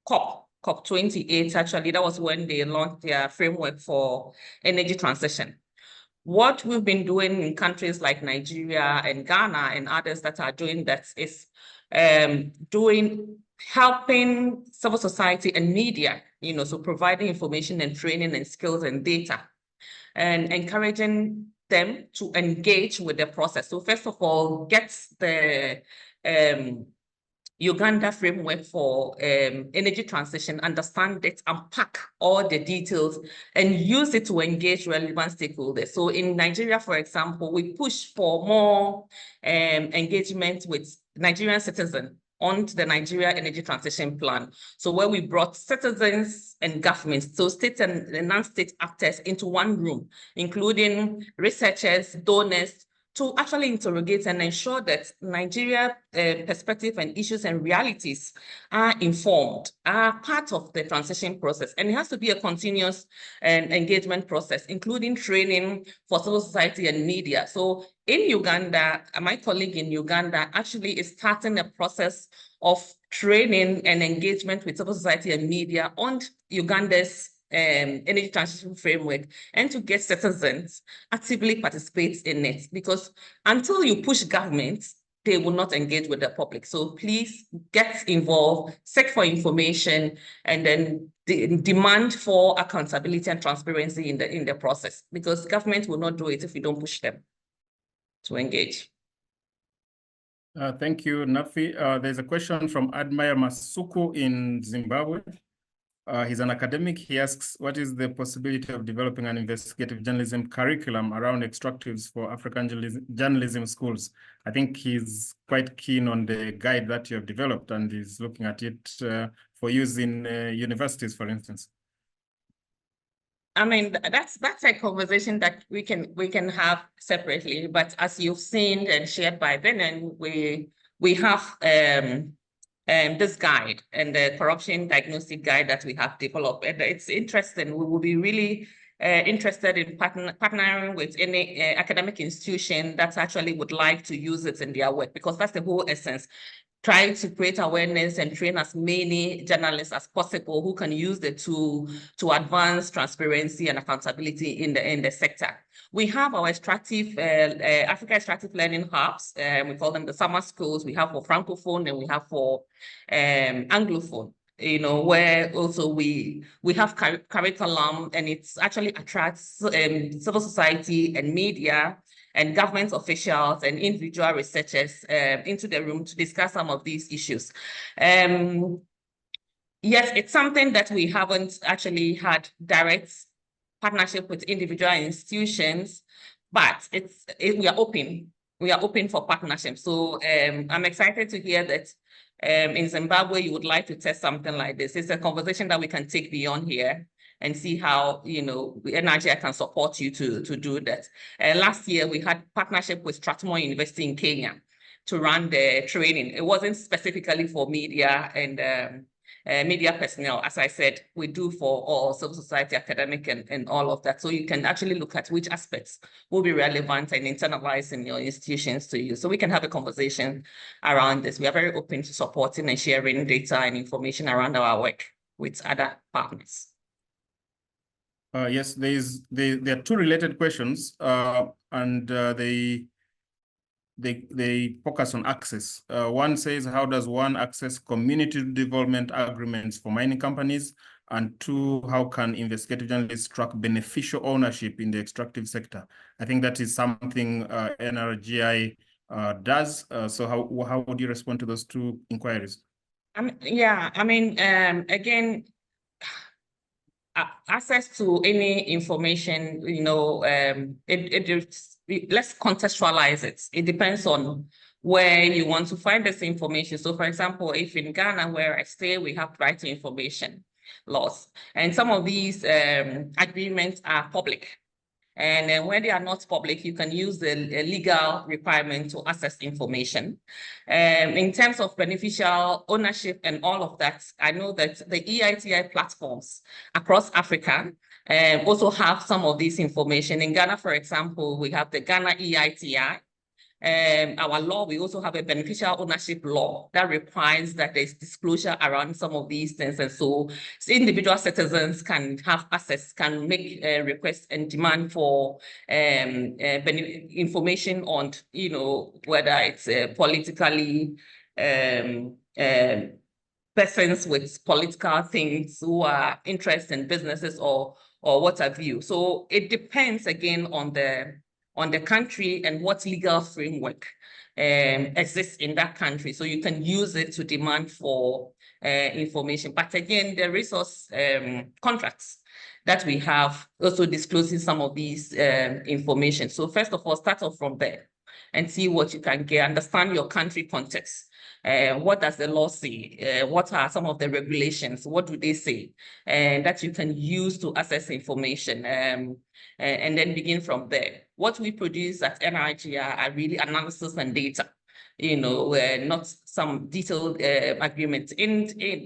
COP28, actually, that was when they launched their framework for energy transition. What we've been doing in countries like Nigeria and Ghana and others that are doing that is helping civil society and media, so providing information and training and skills and data, and encouraging them to engage with the process. So first of all, get the Uganda framework for energy transition, understand it, unpack all the details, and use it to engage relevant stakeholders. So in Nigeria, for example, we push for more engagement with Nigerian citizens on the Nigeria Energy Transition Plan. So where we brought citizens and governments, so state and non-state actors into one room, including researchers, donors, to actually interrogate and ensure that Nigeria perspective and issues and realities are informed, are part of the transition process. And it has to be a continuous engagement process, including training for civil society and media. So in Uganda, my colleague in Uganda actually is starting a process of training and engagement with civil society and media on Uganda's energy transition framework, and to get citizens actively participate in it, because until you push governments, they will not engage with the public. So please get involved, seek for information, and then demand for accountability and transparency in the process, because government will not do it if we don't push them to engage. Thank you, Nafi. There's a question from Admire Masuku in Zimbabwe. He's an academic. He asks, what is the possibility of developing an investigative journalism curriculum around extractives for African journalism schools? I think he's quite keen on the guide that you have developed, and he's looking at it for use in universities, for instance. I mean, that's a conversation that we can have separately. But as you've seen and shared by Benin, we have this guide and the corruption diagnostic guide that we have developed. And it's interesting. We will be really interested in partnering with any academic institution that actually would like to use it in their work, because that's the whole essence. Try to create awareness and train as many journalists as possible who can use the tool to advance transparency and accountability in the sector. We have our extractive, Africa Extractive Learning Hubs. We call them the summer schools. We have for Francophone and we have for Anglophone. where also we have curriculum, and it actually attracts civil society and media and government officials and individual researchers into the room to discuss some of these issues. Yes, it's something that we haven't actually had direct partnership with individual institutions, but we are open. We are open for partnership. So I'm excited to hear that in Zimbabwe, you would like to test something like this. It's a conversation that we can take beyond here and see how, NRGI can support you to do that. Last year, we had partnership with Strathmore University in Kenya to run the training. It wasn't specifically for media and media personnel. As I said, we do for all civil society, academic, and all of that. So you can actually look at which aspects will be relevant and internalize in your institutions to you. So we can have a conversation around this. We are very open to supporting and sharing data and information around our work with other partners. Yes, there are two related questions, and they focus on access. One says, how does one access community development agreements for mining companies? And two, how can investigative journalists track beneficial ownership in the extractive sector? I think that is something NRGI does. So how would you respond to those two inquiries? Again, access to any information, let's contextualize it. It depends on where you want to find this information. So for example, if in Ghana, where I stay, we have right to information laws, and some of these agreements are public. And when they are not public, you can use the legal requirement to access information. In terms of beneficial ownership and all of that, I know that the EITI platforms across Africa also have some of this information. In Ghana, for example, we have the Ghana EITI. Our law, we also have a beneficial ownership law that requires that there's disclosure around some of these things. And so individual citizens can have access, can make requests and demand for information on, whether it's politically, persons with political things who are interested in businesses or what have you. So it depends again on the country and what legal framework exists in that country. So you can use it to demand for information. But again, the resource contracts that we have also disclosing some of these information. So first of all, start off from there and see what you can get, understand your country context. What does the law say? What are some of the regulations? What do they say? That you can use to access information, and then begin from there. What we produce at NRGI are really analysis and data, not some detailed agreements.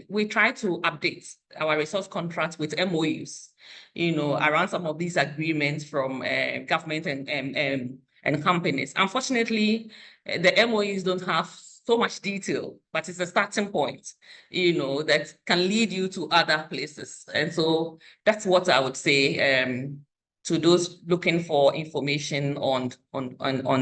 We try to update our resource contracts with MOUs, around some of these agreements from government and companies. Unfortunately, the MOUs don't have so much detail, but it's a starting point, that can lead you to other places. And so that's what I would say to those looking for information on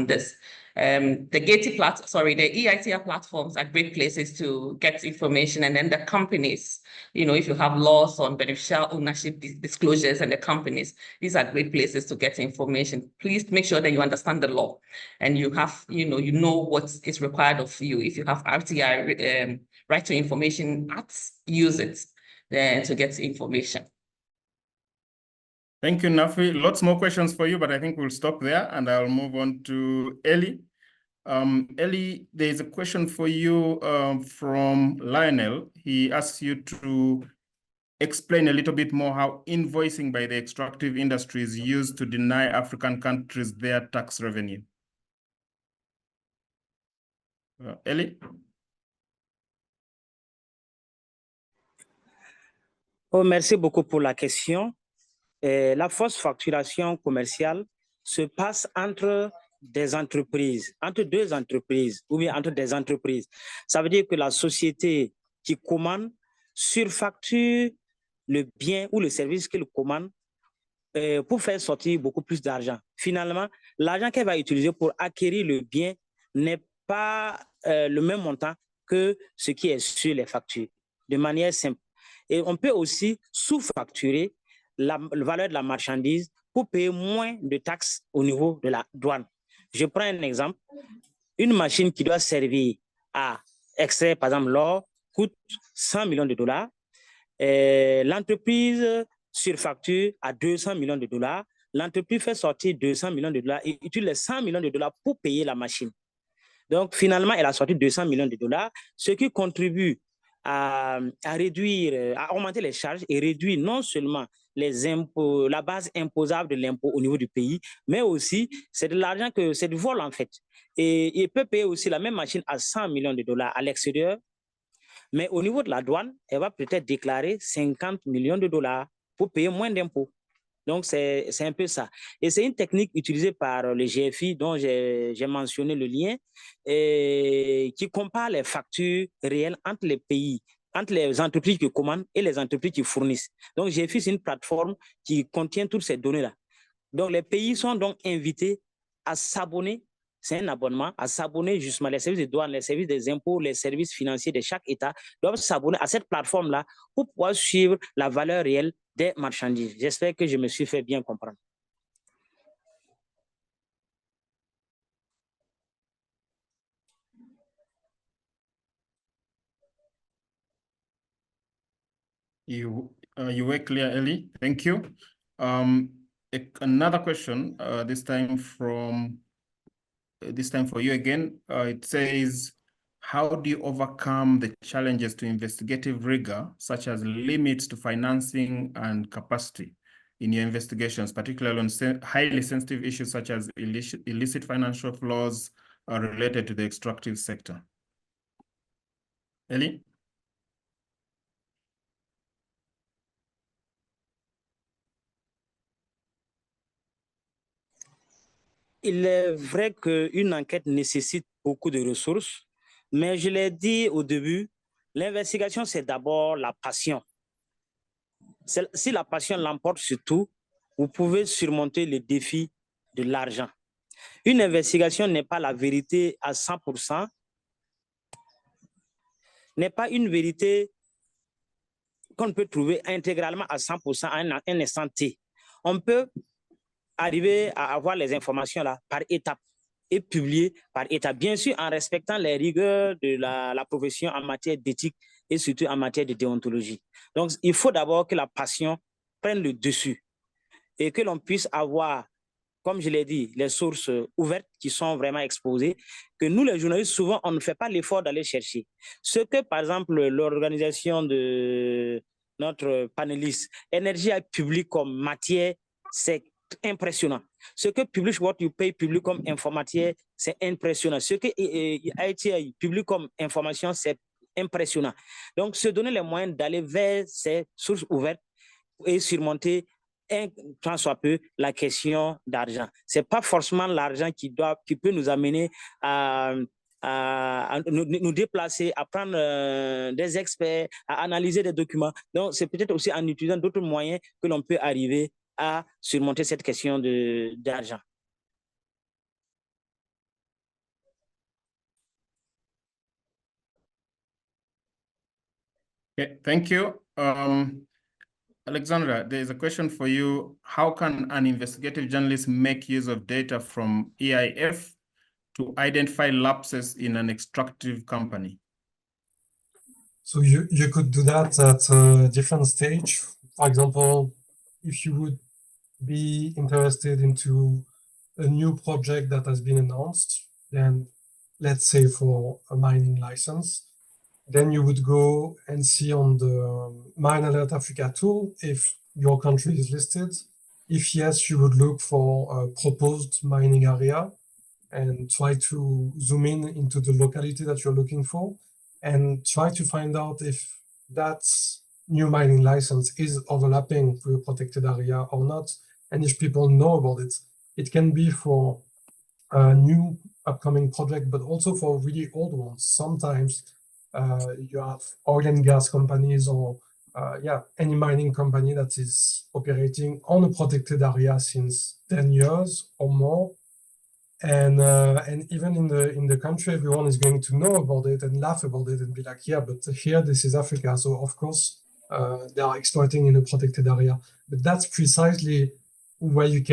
this. The EITI platforms are great places to get information, and then the companies, if you have laws on beneficial ownership disclosures and the companies, these are great places to get information. Please make sure that you understand the law and you have, you know what is required of you. If you have RTI, right to information acts, use it to get information. Thank you, Nafi. Lots more questions for you, but I think we'll stop there and I'll move on to Ellie. Ellie, there's a question for you from Lionel. He asks you to explain a little bit more how invoicing by the extractive industry is used to deny African countries their tax revenue. Ellie? Oh, merci beaucoup pour la question. La fausse facturation commerciale se passe entre des entreprises, entre deux entreprises, ou bien entre des entreprises. Ça veut dire que la société qui commande surfacture le bien ou le service qu'elle commande pour faire sortir beaucoup plus d'argent. Finalement, l'argent qu'elle va utiliser pour acquérir le bien n'est pas le même montant que ce qui est sur les factures. De manière simple, Et on peut aussi sous-facturer la valeur de la marchandise pour payer moins de taxes au niveau de la douane. Je prends un exemple. Une machine qui doit servir à extraire, par exemple, l'or, coûte 100 millions de dollars. L'entreprise surfacture à 200 millions de dollars. L'entreprise fait sortir 200 millions de dollars et utilise les 100 millions de dollars pour payer la machine. Donc, finalement, elle a sorti 200 millions de dollars, ce qui contribue à réduire, à augmenter les charges et réduire non seulement les impôts, la base imposable de l'impôt au niveau du pays, mais aussi c'est de l'argent que c'est du vol en fait. Et il peut payer aussi la même machine à 100 millions de dollars à l'extérieur, mais au niveau de la douane, elle va peut-être déclarer 50 millions de dollars pour payer moins d'impôts. Donc, c'est un peu ça. Et c'est une technique utilisée par le GFI dont j'ai mentionné le lien, et qui compare les factures réelles entre les pays, entre les entreprises qui commandent et les entreprises qui fournissent. Donc, GFI, c'est une plateforme qui contient toutes ces données-là. Donc, les pays sont donc invités à s'abonner, c'est un abonnement, à s'abonner justement, les services de douane, les services des impôts, les services financiers de chaque État doivent s'abonner à cette plateforme-là pour pouvoir suivre la valeur réelle des marchandises. J'espère que je me suis fait bien comprendre. You were clear, Ellie. Thank you. Another question, this time for you again. It says, how do you overcome the challenges to investigative rigor, such as limits to financing and capacity in your investigations, particularly on highly sensitive issues such as illicit financial flows related to the extractive sector? Ellie? Il est vrai qu'une enquête nécessite beaucoup de ressources, mais je l'ai dit au début, l'investigation, c'est d'abord la passion. Si la passion l'emporte sur tout, vous pouvez surmonter les défis de l'argent. Une investigation n'est pas la vérité à 100%, n'est pas une vérité qu'on peut trouver intégralement à 100% à un instant T. On peut arriver à avoir les informations là par étapes et publier par étapes, bien sûr en respectant les rigueurs de la profession en matière d'éthique et surtout en matière de déontologie. Donc, il faut d'abord que la passion prenne le dessus et que l'on puisse avoir, comme je l'ai dit, les sources ouvertes qui sont vraiment exposées, que nous, les journalistes, souvent, on ne fait pas l'effort d'aller chercher. Ce que, par exemple, l'organisation de notre panéliste Énergie a publié comme matière, c'est impressionnant. Ce que Publish What You Pay publie comme information, c'est impressionnant. Ce que ITI publie comme information, c'est impressionnant. Donc, se donner les moyens d'aller vers ces sources ouvertes et surmonter tant soit peu la question d'argent. Ce n'est pas forcément l'argent qui peut nous amener à nous déplacer, à prendre des experts, à analyser des documents. Donc, c'est peut-être aussi en utilisant d'autres moyens que l'on peut arriver à surmonter cette question d'argent. Okay, thank you. Alexandra, there is a question for you. How can an investigative journalist make use of data from EIF to identify lapses in an extractive company? So you could do that at a different stage. For example, if you would be interested into a new project that has been announced, then let's say for a mining license, then you would go and see on the Mine Alert Africa tool if your country is listed. If yes, you would look for a proposed mining area and try to zoom in into the locality that you're looking for and try to find out if that new mining license is overlapping with a protected area or not, and if people know about it. It can be for a new upcoming project, but also for really old ones. Sometimes you have oil and gas companies or any mining company that is operating on a protected area since 10 years or more. And even in the country, everyone is going to know about it and laugh about it and be like, yeah, but here, this is Africa. So of course, they are exploiting in a protected area. But that's precisely where you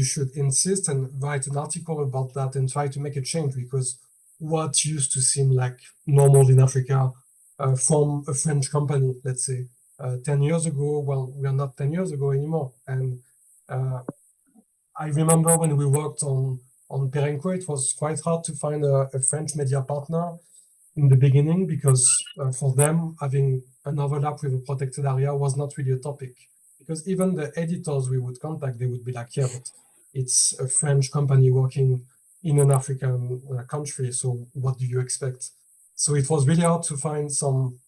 should insist and write an article about that and try to make a change, because what used to seem like normal in Africa from a French company, let's say, 10 years ago, well, we are not 10 years ago anymore. And I remember when we worked on Perenco, it was quite hard to find a French media partner in the beginning, because for them, having an overlap with a protected area was not really a topic. Because even the editors we would contact, they would be like, yeah, but it's a French company working in an African country, so what do you expect? So it was really hard to find some,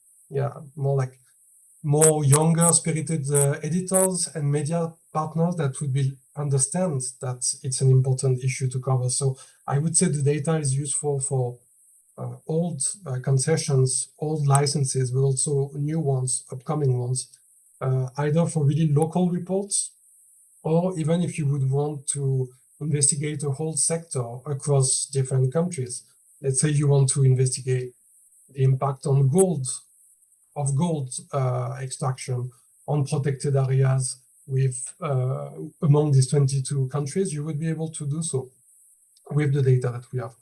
more younger spirited editors and media partners that would understand that it's an important issue to cover. So I would say the data is useful for old concessions, old licenses, but also new ones, upcoming ones, either for really local reports, or even if you would want to investigate a whole sector across different countries. Let's say you want to investigate the impact on gold extraction on protected areas with among these 22 countries, you would be able to do so with the data that we have.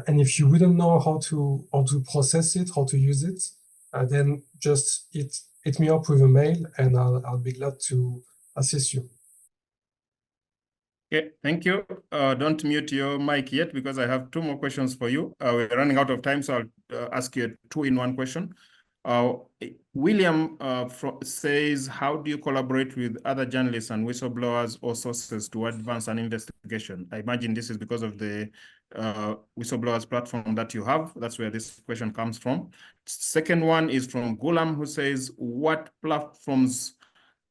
And if you wouldn't know how to process it, how to use it, then just hit me up with a mail, and I'll be glad to assist you. Okay, thank you. Don't mute your mic yet, because I have 2 more questions for you. We're running out of time, so I'll ask you a 2-in-1 question. William says, how do you collaborate with other journalists and whistleblowers or sources to advance an investigation? I imagine this is because of the whistleblowers platform that you have. That's where this question comes from. Second one is from Gulam, who says, what platforms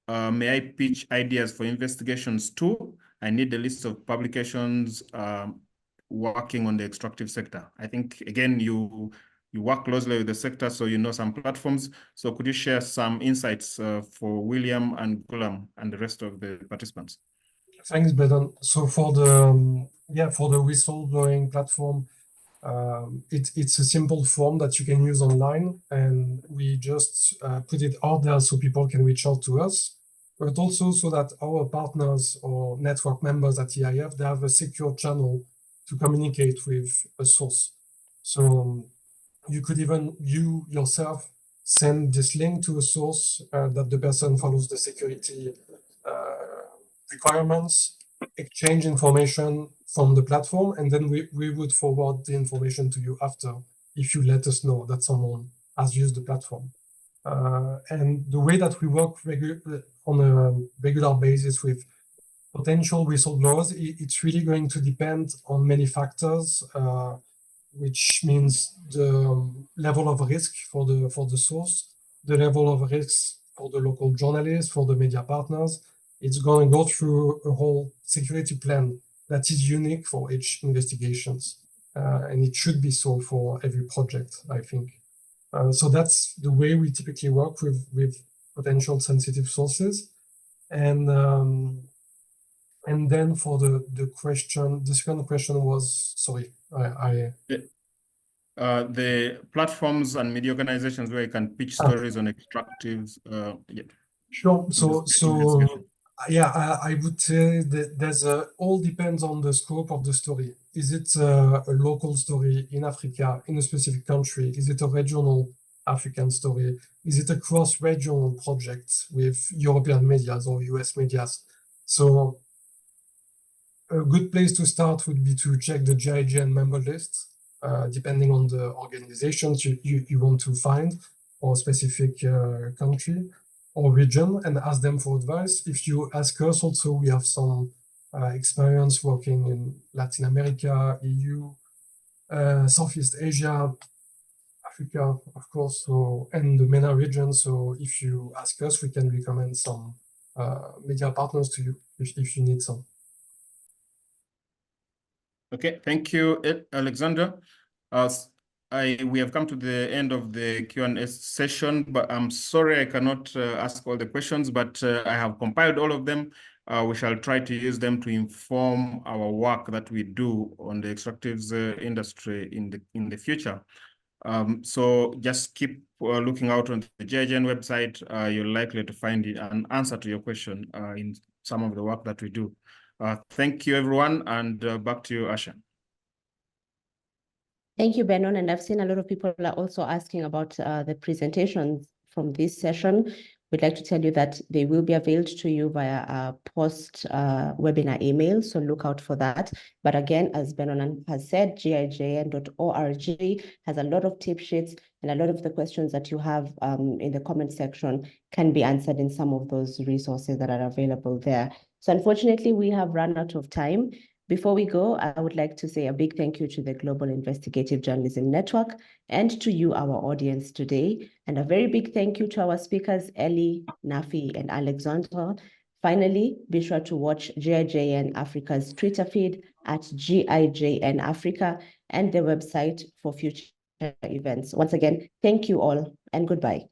may I pitch ideas for investigations to? I need a list of publications working on the extractive sector. I think, again, you work closely with the sector, so you know some platforms. So could you share some insights for William and Gulam and the rest of the participants? Thanks, Bedon. So for the whistleblowing platform, it's a simple form that you can use online, and we just put it out there so people can reach out to us, but also so that our partners or network members at EIF, they have a secure channel to communicate with a source. So you could even, you yourself, send this link to a source that the person follows the security requirements, exchange information from the platform, and then we would forward the information to you after, if you let us know that someone has used the platform. And the way that we work on a regular basis with potential whistleblowers, it's really going to depend on many factors, which means the level of risk for the source, the level of risk for the local journalists, for the media partners. It's going to go through a whole security plan that is unique for each investigations. And it should be so for every project, I think. So that's the way we typically work with potential sensitive sources. And then for the question, the second question was, sorry, the platforms and media organizations where you can pitch stories on extractives. Yeah. Sure. So yeah, I would say that all depends on the scope of the story. Is it a local story in Africa, in a specific country? Is it a regional African story? Is it a cross-regional project with European medias or US medias? So a good place to start would be to check the GIGN member list, depending on the organizations you want to find, or specific country or region, and ask them for advice. If you ask us also, we have some experience working in Latin America, EU, Southeast Asia, Africa, of course, and the MENA region. So if you ask us, we can recommend some media partners to you if you need some. Okay, thank you, Alexander. We have come to the end of the Q&A session, but I'm sorry I cannot ask all the questions, but I have compiled all of them. We shall try to use them to inform our work that we do on the extractives industry in the future. So just keep looking out on the GIGN website. You're likely to find an answer to your question in some of the work that we do. Thank you, everyone, and back to you, Asha. Thank you, Benon. And I've seen a lot of people are also asking about the presentations from this session. We'd like to tell you that they will be availed to you via a post-webinar email, so look out for that. But again, as Benon has said, gign.org has a lot of tip sheets, and a lot of the questions that you have in the comment section can be answered in some of those resources that are available there. So unfortunately, we have run out of time. Before we go, I would like to say a big thank you to the Global Investigative Journalism Network and to you, our audience today. And a very big thank you to our speakers, Ellie, Nafi, and Alexandra. Finally, be sure to watch GIJN Africa's Twitter feed at GIJN Africa and the website for future events. Once again, thank you all and goodbye.